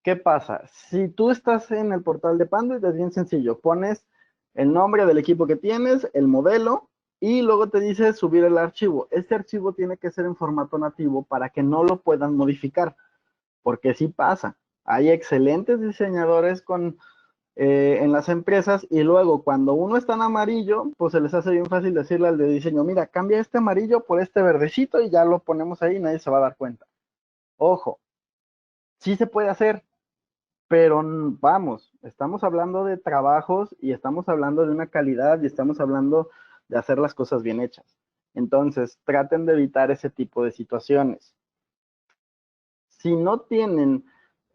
¿Qué pasa? Si tú estás en el portal de Panduit, es bien sencillo. Pones el nombre del equipo que tienes, el modelo, y luego te dice subir el archivo. Este archivo tiene que ser en formato nativo para que no lo puedan modificar, porque sí pasa. Hay excelentes diseñadores en las empresas, y luego cuando uno está en amarillo, pues se les hace bien fácil decirle al de diseño, mira, cambia este amarillo por este verdecito y ya lo ponemos ahí y nadie se va a dar cuenta. Ojo, sí se puede hacer, pero vamos, estamos hablando de trabajos y estamos hablando de una calidad y estamos hablando de hacer las cosas bien hechas. Entonces, traten de evitar ese tipo de situaciones. Si no tienen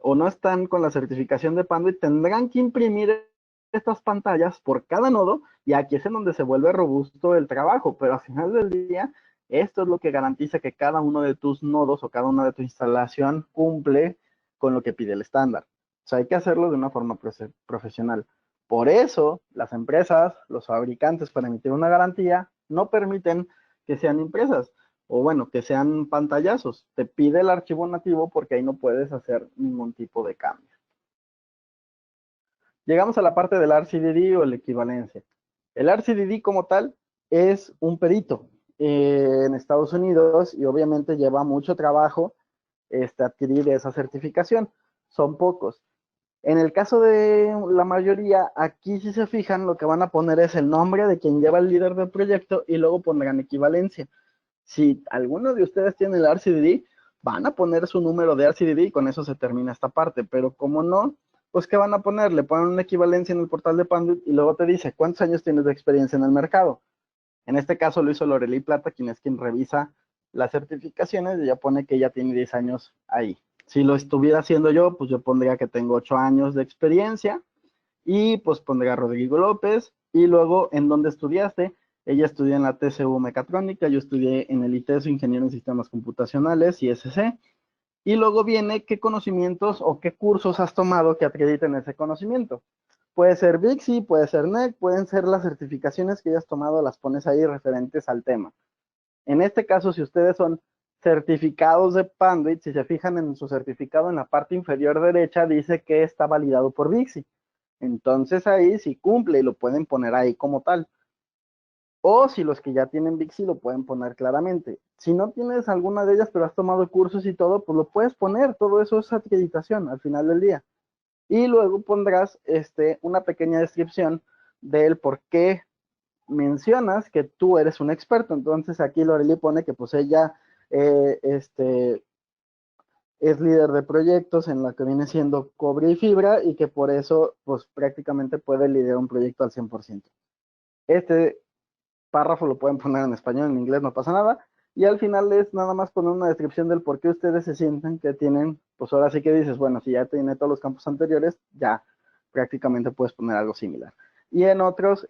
o no están con la certificación de Panduit, tendrán que imprimir estas pantallas por cada nodo, y aquí es en donde se vuelve robusto el trabajo, pero al final del día, esto es lo que garantiza que cada uno de tus nodos o cada una de tu instalación cumple con lo que pide el estándar. O sea, hay que hacerlo de una forma profesional. Por eso, las empresas, los fabricantes, para emitir una garantía, no permiten que sean impresas, o bueno, que sean pantallazos. Te pide el archivo nativo porque ahí no puedes hacer ningún tipo de cambio. Llegamos a la parte del RCDD o la equivalencia. El RCDD como tal es un perito en Estados Unidos, y obviamente lleva mucho trabajo adquirir esa certificación. Son pocos. En el caso de la mayoría, aquí si se fijan, lo que van a poner es el nombre de quien lleva el líder del proyecto y luego pondrán equivalencia. Si alguno de ustedes tiene el RCDD, van a poner su número de RCDD y con eso se termina esta parte. Pero como no, pues ¿qué van a poner? Le ponen una equivalencia en el portal de Panduit y luego te dice cuántos años tienes de experiencia en el mercado. En este caso lo hizo Lorelí Plata, quien es quien revisa las certificaciones, y ya pone que ella tiene 10 años ahí. Si lo estuviera haciendo yo, pues yo pondría que tengo 8 años de experiencia, y pues pondría Rodrigo López, y luego en dónde estudiaste. Ella estudió en la TCU Mecatrónica, yo estudié en el ITESO, Ingeniero en Sistemas Computacionales, ISC, y luego viene qué conocimientos o qué cursos has tomado que acrediten ese conocimiento. Puede ser VIXI, puede ser NEC, pueden ser las certificaciones que hayas tomado, las pones ahí referentes al tema. En este caso, si ustedes son certificados de Panduit, si se fijan en su certificado en la parte inferior derecha, dice que está validado por VIXI. Entonces ahí si cumple y lo pueden poner ahí como tal. O si los que ya tienen VIXI lo pueden poner claramente. Si no tienes alguna de ellas, pero has tomado cursos y todo, pues lo puedes poner. Todo eso es acreditación al final del día. Y luego pondrás una pequeña descripción del por qué mencionas que tú eres un experto. Entonces aquí Loreli pone que pues ella es líder de proyectos en la que viene siendo cobre y fibra, y que por eso pues prácticamente puede liderar un proyecto al 100%. Este párrafo lo pueden poner en español, en inglés, no pasa nada. Y al final es nada más poner una descripción del por qué ustedes se sienten que tienen, pues ahora sí que dices, bueno, si ya tiene todos los campos anteriores, ya prácticamente puedes poner algo similar. Y en otros,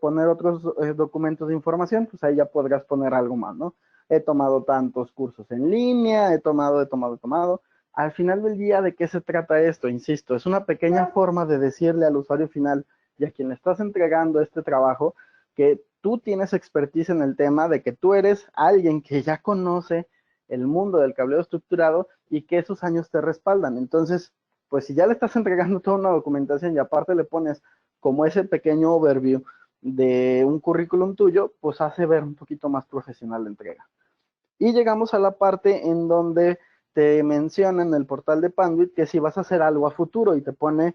poner otros documentos de información, pues ahí ya podrás poner algo más, ¿no? He tomado tantos cursos en línea, he tomado. Al final del día, ¿de qué se trata esto? Insisto, es una pequeña forma de decirle al usuario final y a quien le estás entregando este trabajo que tú tienes expertise en el tema, de que tú eres alguien que ya conoce el mundo del cableado estructurado y que esos años te respaldan. Entonces, pues si ya le estás entregando toda una documentación y aparte le pones como ese pequeño overview de un currículum tuyo, pues hace ver un poquito más profesional la entrega. Y llegamos a la parte en donde te menciona en el portal de Panduit que si vas a hacer algo a futuro y te pone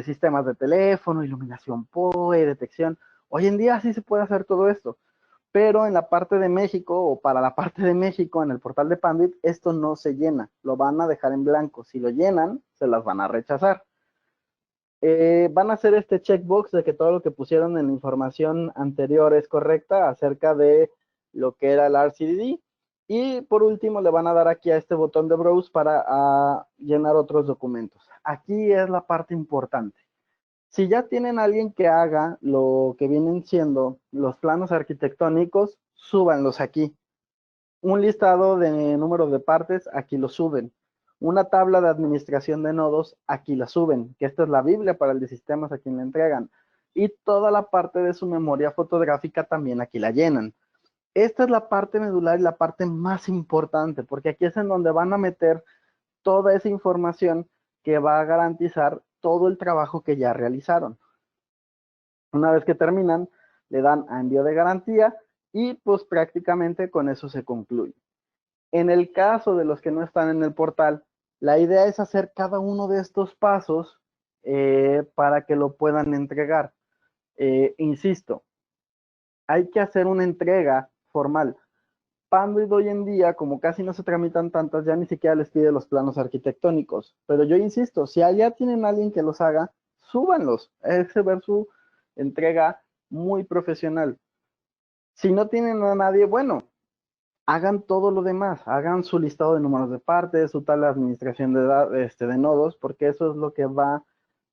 sistemas de teléfono, iluminación POE, detección. Hoy en día sí se puede hacer todo esto, pero en la parte de México o para la parte de México en el portal de Panduit esto no se llena, lo van a dejar en blanco. Si lo llenan, se las van a rechazar. Van a hacer este checkbox de que todo lo que pusieron en la información anterior es correcta acerca de lo que era el RCDD. Y por último le van a dar aquí a este botón de browse para llenar otros documentos. Aquí es la parte importante. Si ya tienen a alguien que haga lo que vienen siendo los planos arquitectónicos, súbanlos aquí. Un listado de números de partes, aquí lo suben. Una tabla de administración de nodos, aquí la suben, que esta es la Biblia para el de sistemas a quien le entregan. Y toda la parte de su memoria fotográfica también aquí la llenan. Esta es la parte medular y la parte más importante, porque aquí es en donde van a meter toda esa información que va a garantizar todo el trabajo que ya realizaron. Una vez que terminan, le dan a envío de garantía y pues prácticamente con eso se concluye. En el caso de los que no están en el portal, la idea es hacer cada uno de estos pasos para que lo puedan entregar. Insisto, hay que hacer una entrega formal. Panduit hoy en día, como casi no se tramitan tantas, ya ni siquiera les pide los planos arquitectónicos. Pero yo insisto, si allá tienen a alguien que los haga, súbanlos. Es ver su entrega muy profesional. Si no tienen a nadie, bueno, hagan todo lo demás. Hagan su listado de números de partes, su tabla de administración de nodos, porque eso es lo que va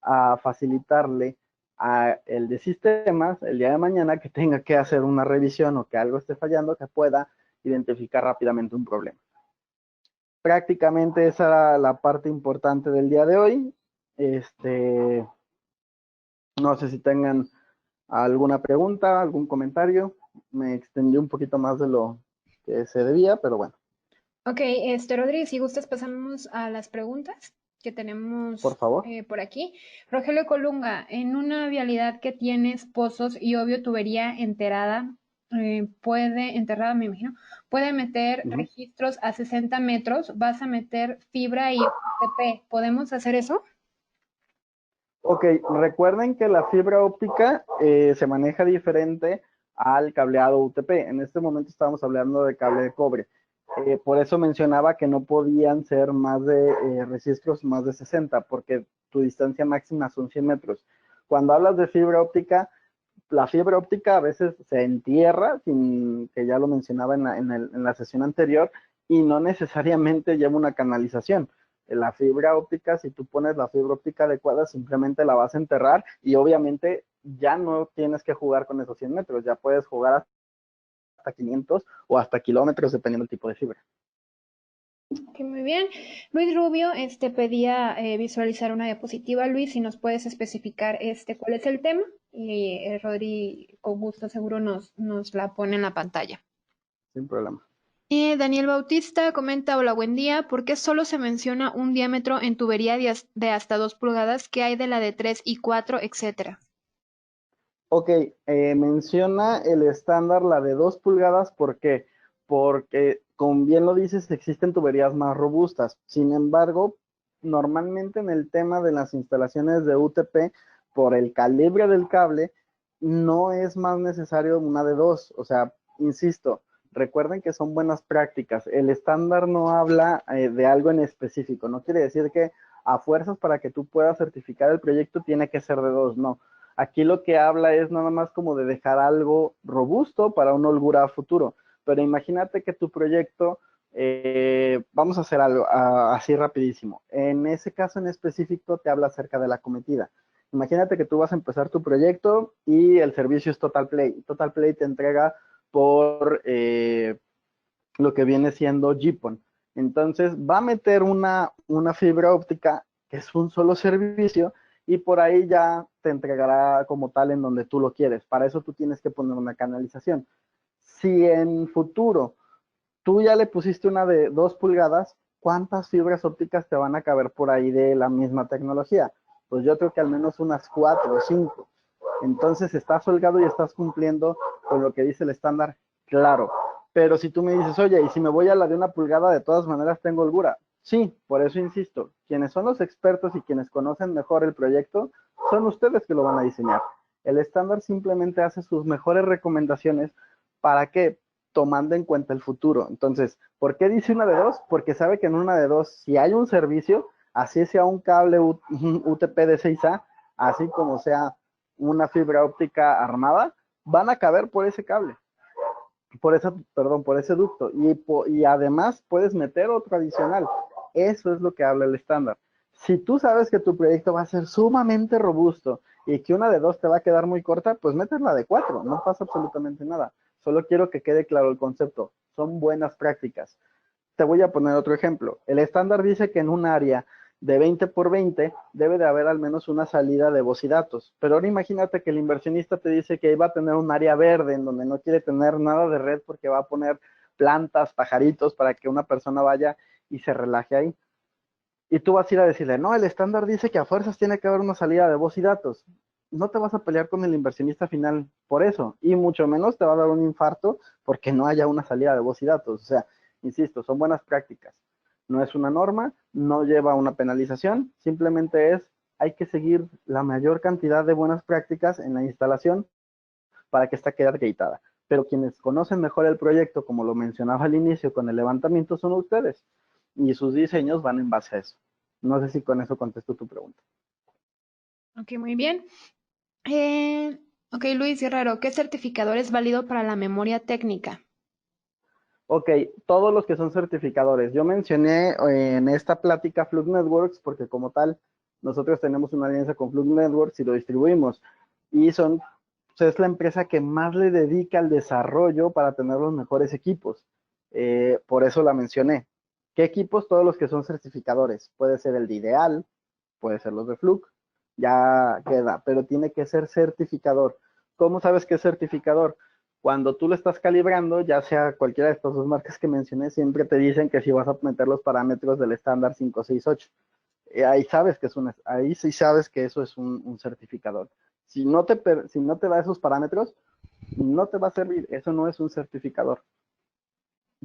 a facilitarle a el de sistemas el día de mañana que tenga que hacer una revisión o que algo esté fallando, que pueda identificar rápidamente un problema. Prácticamente esa era la parte importante del día de hoy. No sé si tengan alguna pregunta, algún comentario. Me extendí un poquito más de lo que se debía, pero bueno. Ok, Rodri, si gustas pasamos a las preguntas que tenemos Por favor. por aquí. Rogelio Colunga, en una vialidad que tienes pozos y obvio tubería enterrada, me imagino, puede meter registros a 60 metros, vas a meter fibra y UTP. ¿Podemos hacer eso? Ok, recuerden que la fibra óptica se maneja diferente al cableado UTP. En este momento estamos hablando de cable de cobre. Por eso mencionaba que no podían ser más de registros más de 60, porque tu distancia máxima son 100 metros. Cuando hablas de fibra óptica, la fibra óptica a veces se entierra, sin que ya lo mencionaba en la sesión anterior, y no necesariamente lleva una canalización. La fibra óptica, si tú pones la fibra óptica adecuada, simplemente la vas a enterrar y obviamente ya no tienes que jugar con esos 100 metros, ya puedes jugar hasta 500 o hasta kilómetros dependiendo del tipo de fibra. Ok, muy bien. Luis Rubio pedía visualizar una diapositiva. Luis, si nos puedes especificar cuál es el tema y Rodri con gusto seguro nos la pone en la pantalla. Sin problema. Daniel Bautista comenta, hola, buen día. ¿Por qué solo se menciona un diámetro en tubería de hasta 2 pulgadas? ¿Qué hay de la de 3 y 4, etcétera? Ok, menciona el estándar, la de 2 pulgadas, ¿por qué? Porque, como bien lo dices, existen tuberías más robustas. Sin embargo, normalmente en el tema de las instalaciones de UTP, por el calibre del cable, no es más necesario una de 2. O sea, insisto, recuerden que son buenas prácticas. El estándar no habla de algo en específico. No quiere decir que a fuerzas para que tú puedas certificar el proyecto tiene que ser de 2, no. Aquí lo que habla es nada más como de dejar algo robusto para una holgura a futuro. Pero imagínate que tu proyecto, vamos a hacer algo así rapidísimo. En ese caso en específico te habla acerca de la cometida. Imagínate que tú vas a empezar tu proyecto y el servicio es Total Play. Total Play te entrega por lo que viene siendo GPON. Entonces va a meter una fibra óptica que es un solo servicio y por ahí ya te entregará como tal en donde tú lo quieres. Para eso tú tienes que poner una canalización. Si en futuro tú ya le pusiste una de 2 pulgadas, ¿cuántas fibras ópticas te van a caber por ahí de la misma tecnología? Pues yo creo que al menos unas 4 o 5. Entonces estás holgado y estás cumpliendo con lo que dice el estándar, claro. Pero si tú me dices, oye, y si me voy a la de 1 pulgada, de todas maneras tengo holgura. Sí, por eso insisto, quienes son los expertos y quienes conocen mejor el proyecto, son ustedes que lo van a diseñar. El estándar simplemente hace sus mejores recomendaciones para que tomando en cuenta el futuro. Entonces, ¿por qué dice una de 2? Porque sabe que en una de 2, si hay un servicio, así sea un cable UTP de 6A, así como sea una fibra óptica armada, van a caber por ese cable, por ese ducto. Y además puedes meter otro adicional. Eso es lo que habla el estándar. Si tú sabes que tu proyecto va a ser sumamente robusto y que una de 2 te va a quedar muy corta, pues metes la de 4, no pasa absolutamente nada. Solo quiero que quede claro el concepto. Son buenas prácticas. te voy a poner otro ejemplo. El estándar dice que en un área de 20 por 20 debe de haber al menos una salida de voz y datos. Pero ahora imagínate que el inversionista te dice que va a tener un área verde en donde no quiere tener nada de red porque va a poner plantas, pajaritos para que una persona vaya y se relaje ahí. Y tú vas a ir a decirle, no, el estándar dice que a fuerzas tiene que haber una salida de voz y datos. No te vas a pelear con el inversionista final por eso, y mucho menos te va a dar un infarto porque no haya una salida de voz y datos. O sea, insisto, son buenas prácticas. No es una norma, no lleva una penalización, simplemente hay que seguir la mayor cantidad de buenas prácticas en la instalación para que esta quede acreditada. Pero quienes conocen mejor el proyecto, como lo mencionaba al inicio con el levantamiento, son ustedes. Y sus diseños van en base a eso. No sé si con eso contesto tu pregunta. Ok, muy bien. Ok, Luis Guerrero, ¿qué certificador es válido para la memoria técnica? Ok, todos los que son certificadores. Yo mencioné en esta plática Flux Networks porque como tal, nosotros tenemos una alianza con Flux Networks y lo distribuimos. Y pues, es la empresa que más le dedica al desarrollo para tener los mejores equipos. Por eso la mencioné. ¿Qué equipos? Todos los que son certificadores. Puede ser el de Ideal, puede ser los de Flux, ya queda, pero tiene que ser certificador. ¿Cómo sabes que es certificador? Cuando tú lo estás calibrando, ya sea cualquiera de estas dos marcas que mencioné, siempre te dicen que si vas a meter los parámetros del estándar 568. Ahí sí sabes que eso es un certificador. Si no te da esos parámetros, no te va a servir. Eso no es un certificador.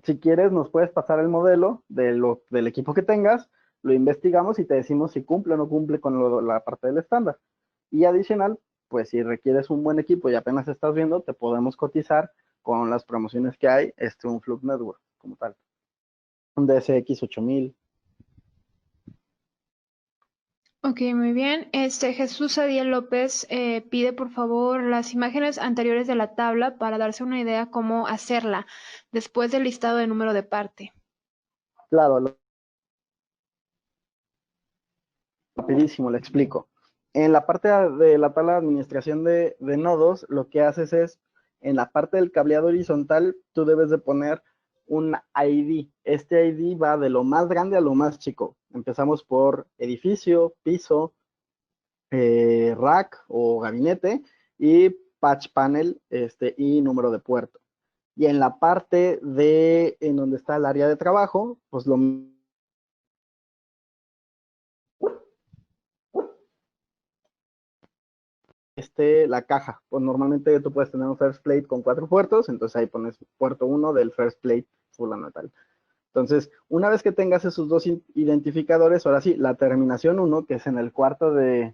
Si quieres, nos puedes pasar el modelo del equipo que tengas, lo investigamos y te decimos si cumple o no cumple con la parte del estándar. Y adicional, pues si requieres un buen equipo y apenas estás viendo, te podemos cotizar con las promociones que hay, un Flux Network como tal. Un DSX 8000. Ok, muy bien. Jesús Adiel López pide por favor las imágenes anteriores de la tabla para darse una idea cómo hacerla después del listado de número de parte. Claro, rapidísimo, le explico. En la parte de la tabla de administración de nodos, lo que haces es, en la parte del cableado horizontal, tú debes de poner un ID. Este ID va de lo más grande a lo más chico. Empezamos por edificio, piso, rack o gabinete y patch panel y número de puerto. Y en la parte en donde está el área de trabajo, pues la caja. Pues normalmente tú puedes tener un first plate con 4 puertos, entonces ahí pones puerto 1 del first plate fulano tal. Entonces, una vez que tengas esos dos identificadores, ahora sí, la terminación 1, que es en el cuarto de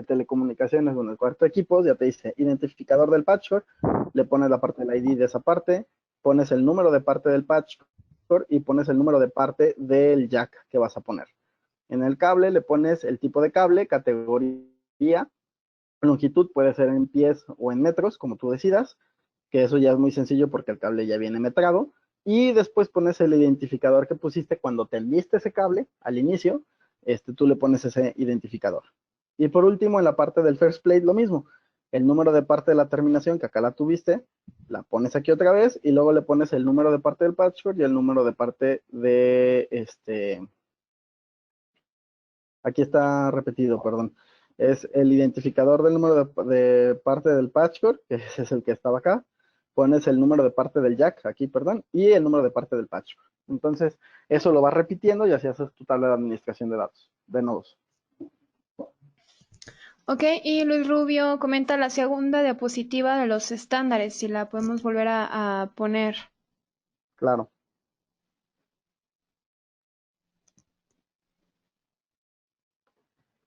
telecomunicaciones o en el cuarto de equipos, ya te dice identificador del patchwork, le pones la parte del ID de esa parte, pones el número de parte del patchwork y pones el número de parte del jack que vas a poner. En el cable le pones el tipo de cable, categoría, longitud, puede ser en pies o en metros, como tú decidas, que eso ya es muy sencillo porque el cable ya viene metrado. Y después pones el identificador que pusiste cuando te enviaste ese cable al inicio, tú le pones ese identificador. Y por último, en la parte del first plate, lo mismo. El número de parte de la terminación, que acá la tuviste, la pones aquí otra vez y luego le pones el número de parte del patchwork y el número de parte de aquí está repetido, perdón. Es el identificador del número de parte del patchwork, que ese es el que estaba acá. Pones el número de parte del jack, aquí, perdón, y el número de parte del patchwork. Entonces, eso lo vas repitiendo y así haces tu tabla de administración de datos, de nodos. Ok, y Luis Rubio comenta la segunda diapositiva de los estándares, si la podemos volver a poner. Claro.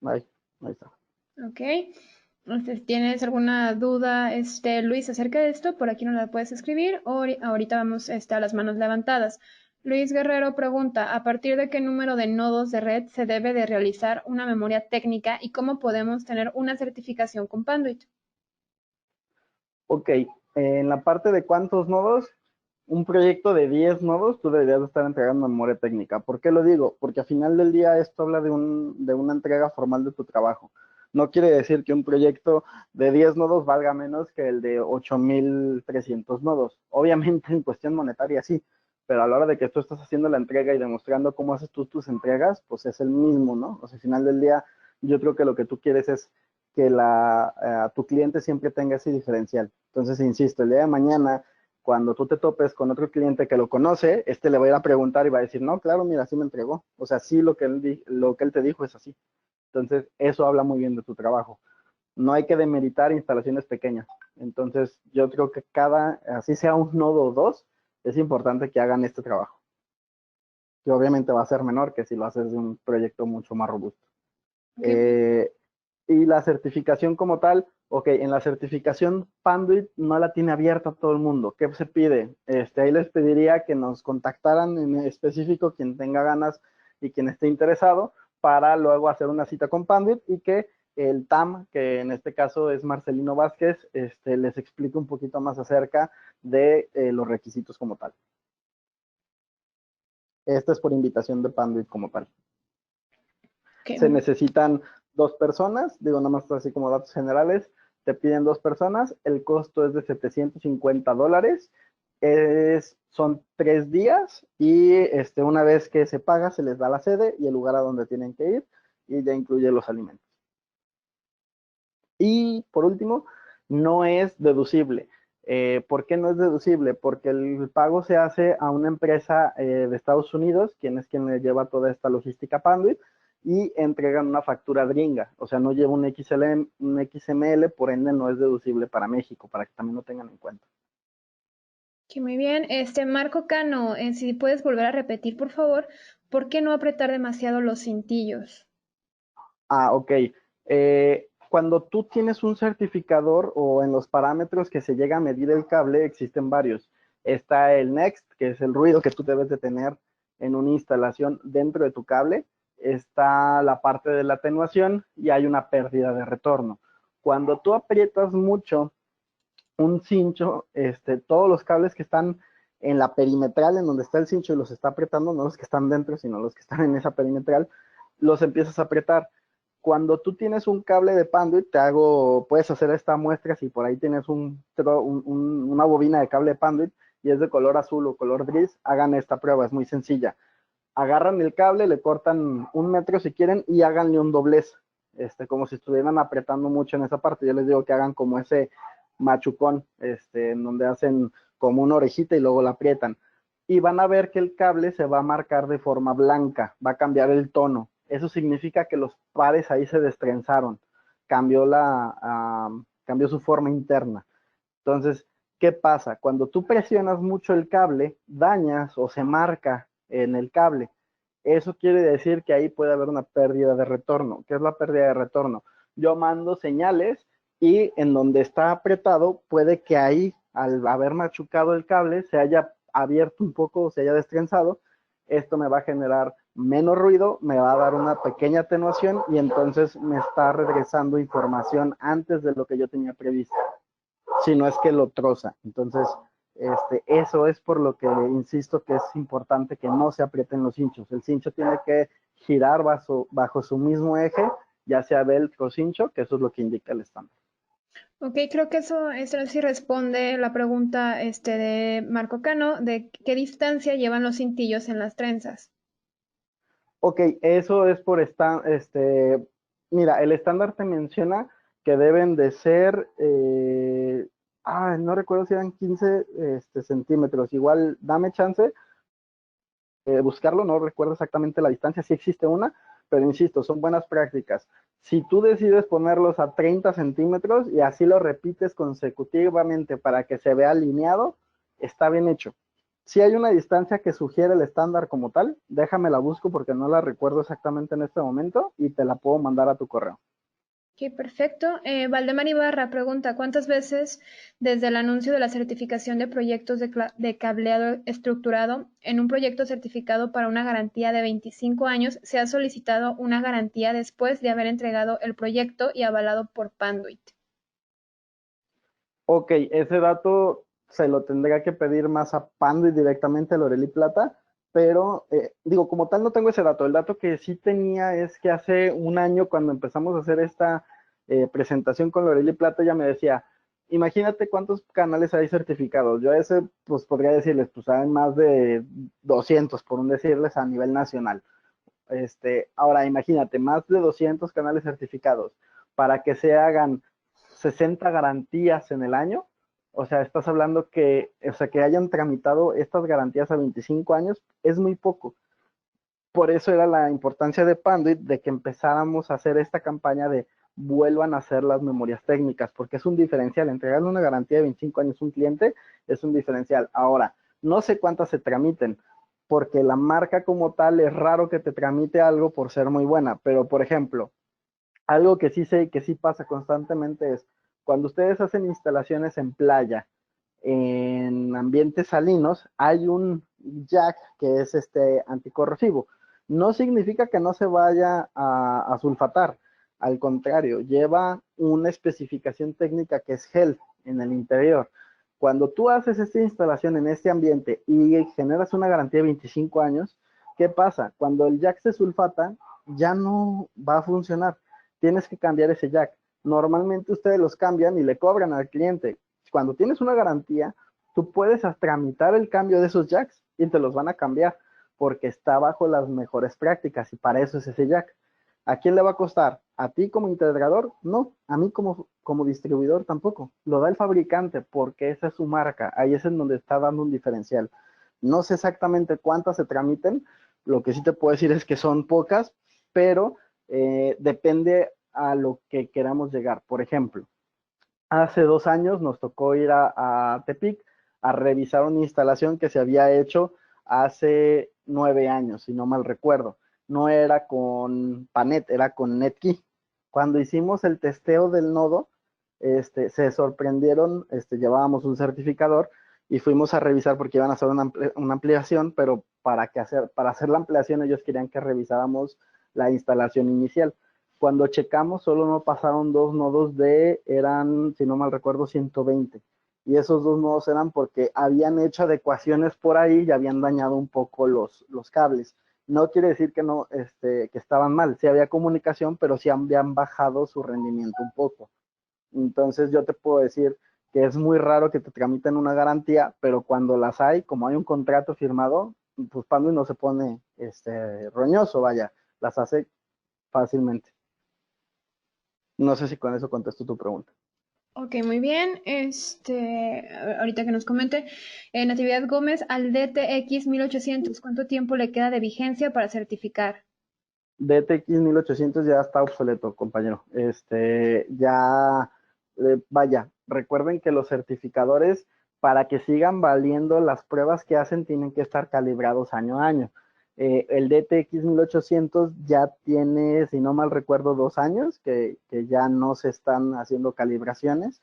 Ahí está. Ok. Entonces, ¿tienes alguna duda, Luis, acerca de esto? Por aquí no la puedes escribir o ahorita vamos a las manos levantadas. Luis Guerrero pregunta, ¿a partir de qué número de nodos de red se debe de realizar una memoria técnica y cómo podemos tener una certificación con Panduit? Ok, en la parte de cuántos nodos, un proyecto de 10 nodos, tú deberías de estar entregando memoria técnica. ¿Por qué lo digo? Porque al final del día esto habla de una entrega formal de tu trabajo. No quiere decir que un proyecto de 10 nodos valga menos que el de 8,300 nodos. Obviamente en cuestión monetaria sí, pero a la hora de que tú estás haciendo la entrega y demostrando cómo haces tú tus entregas, pues es el mismo, ¿no? O sea, al final del día, yo creo que lo que tú quieres es que tu cliente siempre tenga ese diferencial. Entonces, insisto, el día de mañana, cuando tú te topes con otro cliente que lo conoce, le va a ir a preguntar y va a decir, no, claro, mira, sí me entregó. O sea, sí, lo que él te dijo es así. Entonces, eso habla muy bien de tu trabajo. No hay que demeritar instalaciones pequeñas. Entonces, yo creo que así sea un nodo o dos, es importante que hagan este trabajo. Que obviamente va a ser menor que si lo haces de un proyecto mucho más robusto. Ok. Y la certificación como tal, ok, en la certificación Panduit no la tiene abierta a todo el mundo. ¿Qué se pide? Ahí les pediría que nos contactaran en específico quien tenga ganas y quien esté interesado para luego hacer una cita con Panduit y que el TAM, que en este caso es Marcelino Vázquez, les explique un poquito más acerca de los requisitos como tal. Esto es por invitación de Panduit como tal. Okay. Se necesitan 2 personas, digo nada más así como datos generales, te piden 2 personas, el costo es de $750, son 3 días y una vez que se paga se les da la sede y el lugar a donde tienen que ir y ya incluye los alimentos. Y por último, no es deducible. ¿Por qué no es deducible? Porque el pago se hace a una empresa de Estados Unidos, quien es quien le lleva toda esta logística Panduit, y entregan una factura gringa. O sea, no lleva un XML, por ende no es deducible para México, para que también lo tengan en cuenta. Que muy bien. Marco Cano, si puedes volver a repetir, por favor, ¿por qué no apretar demasiado los cintillos? Ok. Cuando tú tienes un certificador o en los parámetros que se llega a medir el cable, existen varios. Está el Next, que es el ruido que tú debes de tener en una instalación dentro de tu cable. Está la parte de la atenuación y hay una pérdida de retorno. Cuando tú aprietas mucho un cincho, todos los cables que están en la perimetral, en donde está el cincho y los está apretando, no los que están dentro, sino los que están en esa perimetral, los empiezas a apretar. Cuando tú tienes un cable de Panduit, puedes hacer esta muestra si por ahí tienes una bobina de cable de Panduit y es de color azul o color gris, hagan esta prueba, es muy sencilla. Agarran el cable, le cortan 1 metro si quieren y háganle un doblez, como si estuvieran apretando mucho en esa parte. Yo les digo que hagan como ese machucón, en donde hacen como una orejita y luego la aprietan. Y van a ver que el cable se va a marcar de forma blanca, va a cambiar el tono. Eso significa que los pares ahí se destrenzaron, cambió su forma interna. Entonces, ¿qué pasa? Cuando tú presionas mucho el cable, dañas o se marca en el cable. Eso quiere decir que ahí puede haber una pérdida de retorno. ¿Qué es la pérdida de retorno? Yo mando señales y en donde está apretado, puede que ahí, al haber machucado el cable, se haya abierto un poco, se haya destrenzado. Esto me va a generar menos ruido, me va a dar una pequeña atenuación y entonces me está regresando información antes de lo que yo tenía previsto, si no es que lo troza. Entonces, eso es por lo que insisto que es importante que no se aprieten los cinchos. El cincho tiene que girar bajo su mismo eje, ya sea velcro o cincho, que eso es lo que indica el estándar. Ok, creo que eso sí responde la pregunta de Marco Cano de qué distancia llevan los cintillos en las trenzas. Ok, eso es mira, el estándar te menciona que deben de ser, no recuerdo si eran 15 centímetros, igual dame chance buscarlo, no recuerdo exactamente la distancia, sí existe una, pero insisto, son buenas prácticas. Si tú decides ponerlos a 30 centímetros y así lo repites consecutivamente para que se vea alineado, está bien hecho. Si hay una distancia que sugiere el estándar como tal, déjame la busco porque no la recuerdo exactamente en este momento y te la puedo mandar a tu correo. Ok, perfecto. Valdemar Ibarra pregunta, ¿cuántas veces desde el anuncio de la certificación de proyectos de cableado estructurado en un proyecto certificado para una garantía de 25 años se ha solicitado una garantía después de haber entregado el proyecto y avalado por Panduit? Ok, ese dato se lo tendría que pedir más a Pando y directamente a Loreli Plata, pero digo, como tal no tengo ese dato. El dato que sí tenía es que hace un año cuando empezamos a hacer esta presentación con Loreli Plata, ella me decía, imagínate cuántos canales hay certificados. Yo a ese, pues podría decirles, pues saben más de 200, por un decirles, a nivel nacional. Ahora imagínate, más de 200 canales certificados para que se hagan 60 garantías en el año. O sea, estás hablando que, o sea, que hayan tramitado estas garantías a 25 años, es muy poco. Por eso era la importancia de Panduit, de que empezáramos a hacer esta campaña de vuelvan a hacer las memorias técnicas, porque es un diferencial. Entregarle una garantía de 25 años a un cliente es un diferencial. Ahora, no sé cuántas se tramiten, porque la marca como tal es raro que te tramite algo por ser muy buena, pero por ejemplo, algo que sí sé y que sí pasa constantemente es cuando ustedes hacen instalaciones en playa, en ambientes salinos, hay un jack que es anticorrosivo. No significa que no se vaya a sulfatar, al contrario, lleva una especificación técnica que es gel en el interior. Cuando tú haces esta instalación en este ambiente y generas una garantía de 25 años, ¿qué pasa? Cuando el jack se sulfata, ya no va a funcionar. Tienes que cambiar ese jack. Normalmente ustedes los cambian y le cobran al cliente. Cuando tienes una garantía, tú puedes tramitar el cambio de esos jacks y te los van a cambiar porque está bajo las mejores prácticas y para eso es ese jack. ¿A quién le va a costar? ¿A ti como integrador? No, a mí como distribuidor tampoco. Lo da el fabricante porque esa es su marca. Ahí es en donde está dando un diferencial. No sé exactamente cuántas se tramiten. Lo que sí te puedo decir es que son pocas, pero depende a lo que queramos llegar. Por ejemplo, hace 2 años nos tocó ir a Tepic a revisar una instalación que se había hecho hace 9 años, si no mal recuerdo. No era con Panet, era con Netkey. Cuando hicimos el testeo del nodo, se sorprendieron, llevábamos un certificador y fuimos a revisar porque iban a hacer una ampliación, pero para hacer la ampliación ellos querían que revisáramos la instalación inicial. Cuando checamos, solo no pasaron 2 nodos eran, si no mal recuerdo, 120. Y esos 2 nodos eran porque habían hecho adecuaciones por ahí y habían dañado un poco los cables. No quiere decir que no, que estaban mal. Sí había comunicación, pero sí habían bajado su rendimiento un poco. Entonces yo te puedo decir que es muy raro que te tramiten una garantía, pero cuando las hay, como hay un contrato firmado, pues Panduit no se pone roñoso, vaya, las hace fácilmente. No sé si con eso contesto tu pregunta. Ok, muy bien. Ahorita que nos comente, Natividad Gómez, al DTX 1800, ¿cuánto tiempo le queda de vigencia para certificar? DTX 1800 ya está obsoleto, compañero. Ya, vaya, recuerden que los certificadores, para que sigan valiendo las pruebas que hacen, tienen que estar calibrados año a año. El DTX 1800 ya tiene, si no mal recuerdo, 2 años que ya no se están haciendo calibraciones.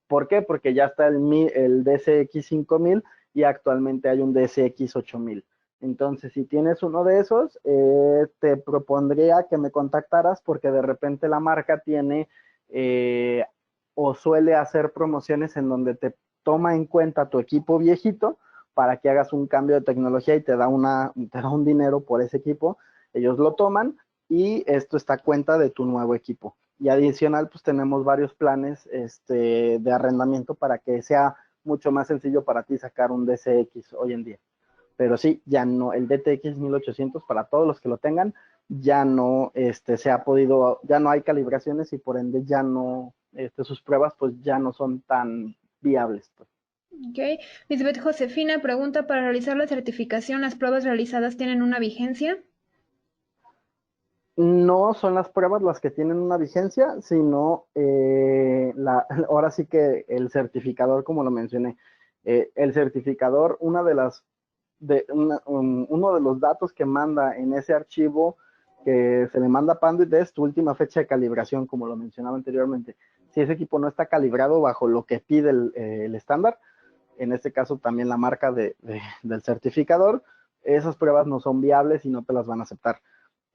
¿Por qué? Porque ya está el DCX 5000 y actualmente hay un DCX 8000. Entonces, si tienes uno de esos, te propondría que me contactaras porque de repente la marca tiene o suele hacer promociones en donde te toma en cuenta tu equipo viejito para que hagas un cambio de tecnología y te da un dinero por ese equipo. Ellos lo toman y esto está a cuenta de tu nuevo equipo. Y adicional, pues tenemos varios planes de arrendamiento para que sea mucho más sencillo para ti sacar un DCX hoy en día. Pero sí, ya no, el DTX 1800 para todos los que lo tengan, ya no se ha podido, ya no hay calibraciones y por ende ya no, sus pruebas pues ya no son tan viables. Pues. Ok. Lisbeth Josefina pregunta, ¿para realizar la certificación, las pruebas realizadas tienen una vigencia? No son las pruebas las que tienen una vigencia, sino ahora sí que el certificador, como lo mencioné. El certificador, uno de los datos que manda en ese archivo que se le manda a Panduit es tu última fecha de calibración, como lo mencionaba anteriormente. Si ese equipo no está calibrado bajo lo que pide el estándar, en este caso también la marca del certificador, esas pruebas no son viables y no te las van a aceptar.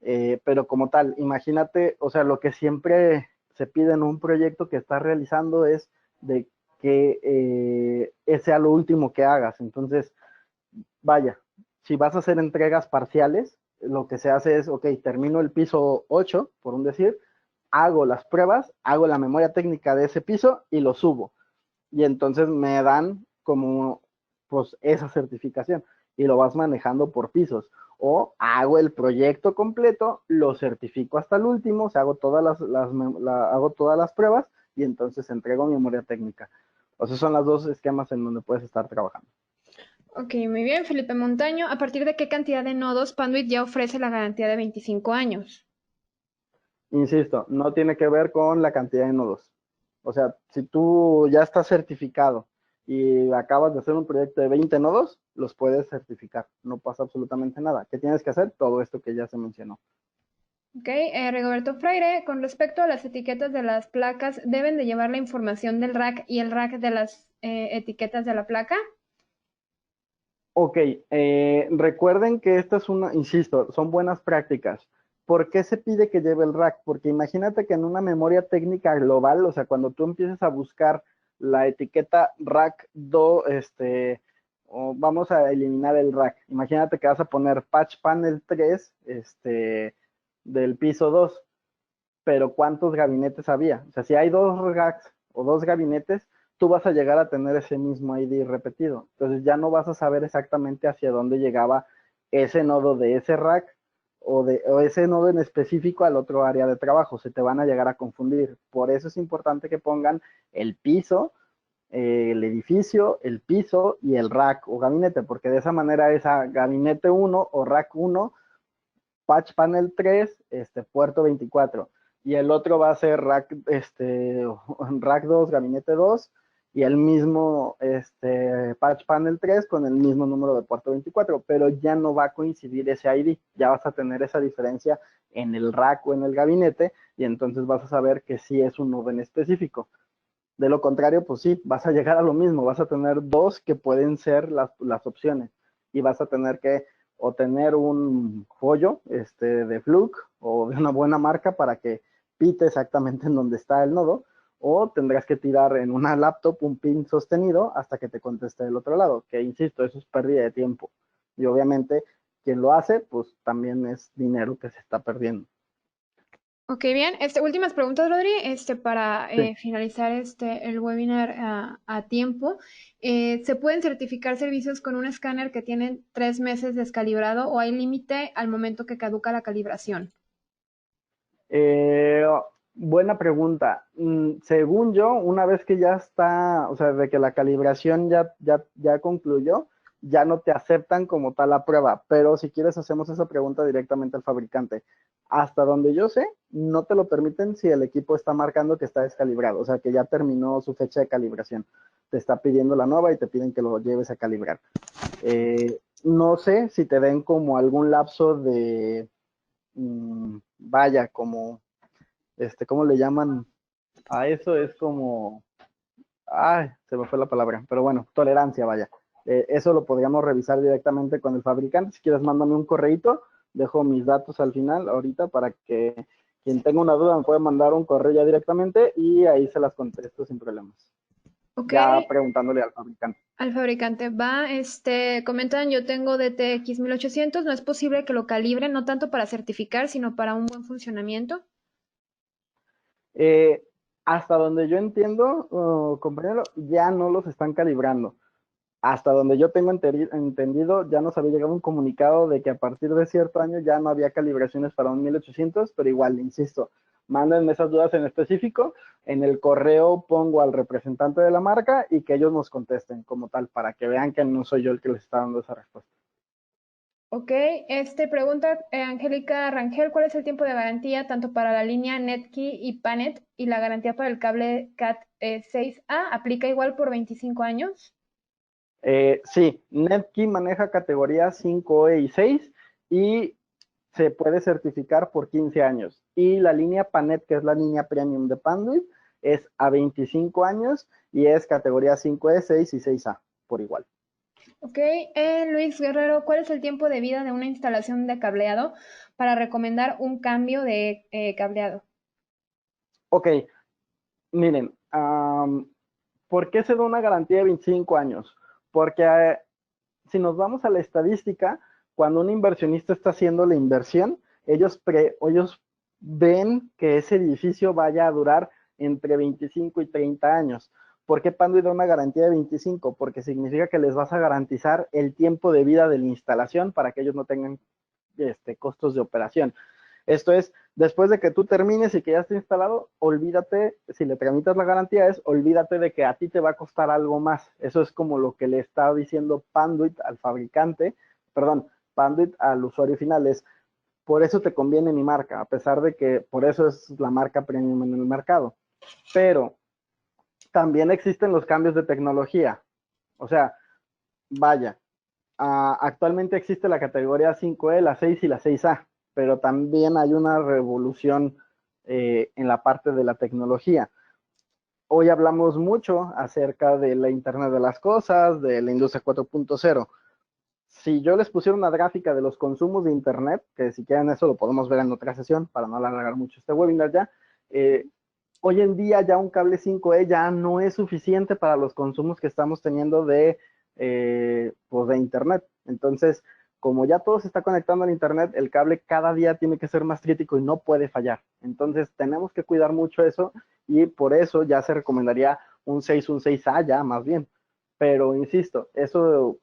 Pero como tal, imagínate, o sea, lo que siempre se pide en un proyecto que estás realizando es de que sea lo último que hagas. Entonces, vaya, si vas a hacer entregas parciales, lo que se hace es, ok, termino el piso 8, por un decir, hago las pruebas, hago la memoria técnica de ese piso y lo subo. y entonces me dan como pues esa certificación y lo vas manejando por pisos. O hago el proyecto completo, lo certifico hasta el último, o sea, hago hago todas las pruebas y entonces entrego mi memoria técnica. O sea, son los dos esquemas en donde puedes estar trabajando. Ok, muy bien, Felipe Montaño. ¿A partir de qué cantidad de nodos Panduit ya ofrece la garantía de 25 años? Insisto, no tiene que ver con la cantidad de nodos. O sea, si tú ya estás certificado y acabas de hacer un proyecto de 20 nodos, los puedes certificar. No pasa absolutamente nada. ¿Qué tienes que hacer? Todo esto que ya se mencionó. Ok, Rigoberto Freire, con respecto a las etiquetas de las placas, ¿deben de llevar la información del rack y el rack de las etiquetas de la placa? Ok, recuerden que esta es una, insisto, son buenas prácticas. ¿Por qué se pide que lleve el rack? Porque imagínate que en una memoria técnica global, o sea, cuando tú empieces a buscar la etiqueta rack 2, vamos a eliminar el rack. Imagínate que vas a poner patch panel 3, del piso 2, pero ¿cuántos gabinetes había? O sea, si hay dos racks o dos gabinetes, tú vas a llegar a tener ese mismo ID repetido. Entonces ya no vas a saber exactamente hacia dónde llegaba ese nodo de ese rack o ese nodo en específico al otro área de trabajo. Se te van a llegar a confundir. Por eso es importante que pongan el piso, el edificio, el piso y el rack o gabinete, porque de esa manera es a gabinete 1 o rack 1, patch panel 3, puerto 24. Y el otro va a ser rack, rack 2, gabinete 2, y el mismo patch panel 3 con el mismo número de puerto 24, pero ya no va a coincidir ese ID, ya vas a tener esa diferencia en el rack o en el gabinete, y entonces vas a saber que sí es un nodo en específico. De lo contrario, pues sí, vas a llegar a lo mismo, vas a tener dos que pueden ser las opciones, y vas a tener que o tener un joyo de Fluke o de una buena marca para que pite exactamente en donde está el nodo, o tendrás que tirar en una laptop un pin sostenido hasta que te conteste del otro lado, que insisto, eso es pérdida de tiempo. Y obviamente quien lo hace, pues también es dinero que se está perdiendo. Ok, bien. Últimas preguntas, Rodri, para Sí. finalizar el webinar a tiempo. ¿Se pueden certificar servicios con un escáner que tienen 3 meses descalibrado o hay límite al momento que caduca la calibración? Eh, Buena pregunta. Según yo, una vez que ya está, o sea, de que la calibración ya concluyó, ya no te aceptan como tal la prueba, pero si quieres hacemos esa pregunta directamente al fabricante. Hasta donde yo sé, no te lo permiten si el equipo está marcando que está descalibrado, o sea, que ya terminó su fecha de calibración. Te está pidiendo la nueva y te piden que lo lleves a calibrar. No sé si te den como algún lapso de, vaya, como ¿cómo le llaman a eso? Es como, ay, se me fue la palabra, pero bueno, tolerancia, vaya. Eso lo podríamos revisar directamente con el fabricante. Si quieres, mándame un correíto, dejo mis datos al final ahorita para que quien tenga una duda me pueda mandar un correo ya directamente y ahí se las contesto sin problemas. Ok, Ya preguntándole al fabricante. al fabricante va, comentan, yo tengo DTX 1800, ¿no es posible que lo calibren no tanto para certificar, sino para un buen funcionamiento? Eh, Hasta donde yo entiendo, compañero, ya no los están calibrando. Hasta donde yo tengo entendido, ya nos había llegado un comunicado de que a partir de cierto año ya no había calibraciones para un 1800, pero igual, insisto, mándenme esas dudas en específico. En el correo pongo al representante de la marca y que ellos nos contesten como tal, para que vean que no soy yo el que les está dando esa respuesta. Ok, pregunta Angélica Rangel, ¿cuál es el tiempo de garantía tanto para la línea Netkey y Panet y la garantía para el cable CAT 6A? ¿Aplica igual por 25 años? Sí, Netkey maneja categorías 5E y 6 y se puede certificar por 15 años. Y la línea Panet, que es la línea premium de Panduit, es a 25 años y es categoría 5E, 6 y 6A por igual. Ok, Luis Guerrero, ¿cuál es el tiempo de vida de una instalación de cableado para recomendar un cambio de cableado? Ok, miren, ¿por qué se da una garantía de 25 años? Porque si nos vamos a la estadística, cuando un inversionista está haciendo la inversión, ellos ven que ese edificio vaya a durar entre 25 y 30 años. ¿Por qué Panduit da una garantía de 25? Porque significa que les vas a garantizar el tiempo de vida de la instalación para que ellos no tengan costos de operación. Esto es, después de que tú termines y que ya esté instalado, olvídate, si le tramitas la garantía, olvídate de que a ti te va a costar algo más. Eso es como lo que le está diciendo Panduit al fabricante, perdón, Panduit al usuario final, es por eso te conviene mi marca, a pesar de que por eso es la marca premium en el mercado. Pero también existen los cambios de tecnología. O sea, vaya, actualmente existe la categoría 5E, la 6 y la 6A, pero también hay una revolución en la parte de la tecnología. Hoy hablamos mucho acerca de la Internet de las Cosas, de la industria 4.0. Si yo les pusiera una gráfica de los consumos de Internet, que si quieren eso lo podemos ver en otra sesión para no alargar mucho este webinar ya, hoy en día ya un cable 5E ya no es suficiente para los consumos que estamos teniendo pues de Internet. Entonces, como ya todo se está conectando al Internet, el cable cada día tiene que ser más crítico y no puede fallar. Entonces, tenemos que cuidar mucho eso y por eso ya se recomendaría un 6A ya más bien. Pero insisto, eso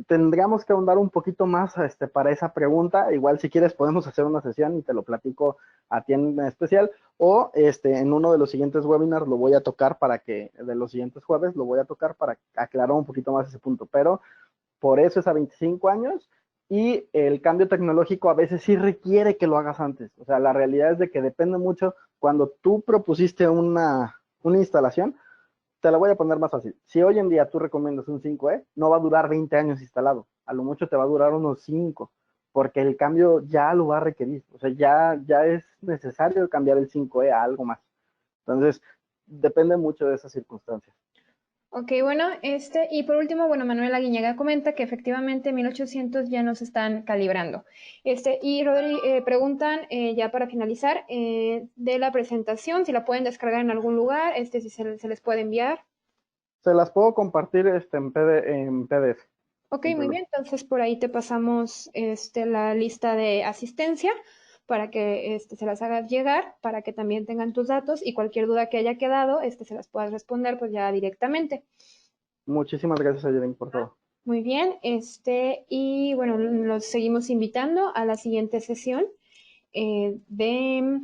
tendríamos que ahondar un poquito más para esa pregunta. Igual si quieres podemos hacer una sesión y te lo platico a ti en especial, o en uno de los siguientes webinars lo voy a tocar de los siguientes jueves lo voy a tocar para aclarar un poquito más ese punto, pero por eso es a 25 años y el cambio tecnológico a veces sí requiere que lo hagas antes. O sea, la realidad es de que depende mucho cuando tú propusiste una instalación. Te la voy a poner más fácil. Si hoy en día tú recomiendas un 5E, no va a durar 20 años instalado. A lo mucho te va a durar unos 5, porque el cambio ya lo va a requerir. O sea, ya es necesario cambiar el 5E a algo más. Entonces, depende mucho de esas circunstancias. Ok, bueno, y por último, bueno, Manuel Aguiñaga comenta que efectivamente 1800 ya nos están calibrando. Y Rodri, preguntan, ya para finalizar, de la presentación, si la pueden descargar en algún lugar, si se les puede enviar. Se las puedo compartir en PDF. Ok, muy bien, entonces por ahí te pasamos la lista de asistencia para que se las hagas llegar, para que también tengan tus datos y cualquier duda que haya quedado, se las puedas responder pues ya directamente. Muchísimas gracias, Ayelen, por todo. Muy bien, y bueno, los seguimos invitando a la siguiente sesión de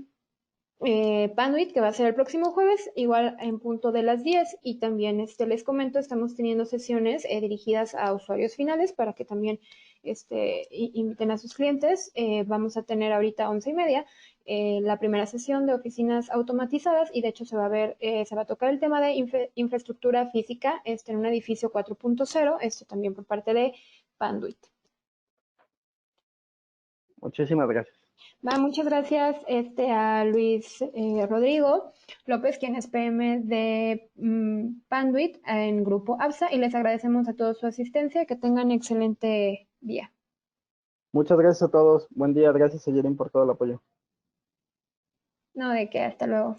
Panduit, que va a ser el próximo jueves, igual en punto de las 10. Y también les comento, estamos teniendo sesiones dirigidas a usuarios finales para que también inviten a sus clientes. Vamos a tener ahorita 11:30 la primera sesión de oficinas automatizadas y de hecho se va a tocar el tema de infraestructura física en un edificio 4.0, esto también por parte de Panduit. Muchísimas gracias. Muchas gracias a Luis Rodrigo López, quien es PM de Panduit en Grupo ABSA, y les agradecemos a todos su asistencia. Que tengan excelente día. Muchas gracias a todos. Buen día. Gracias, Ayelen, por todo el apoyo. No, de qué, hasta luego.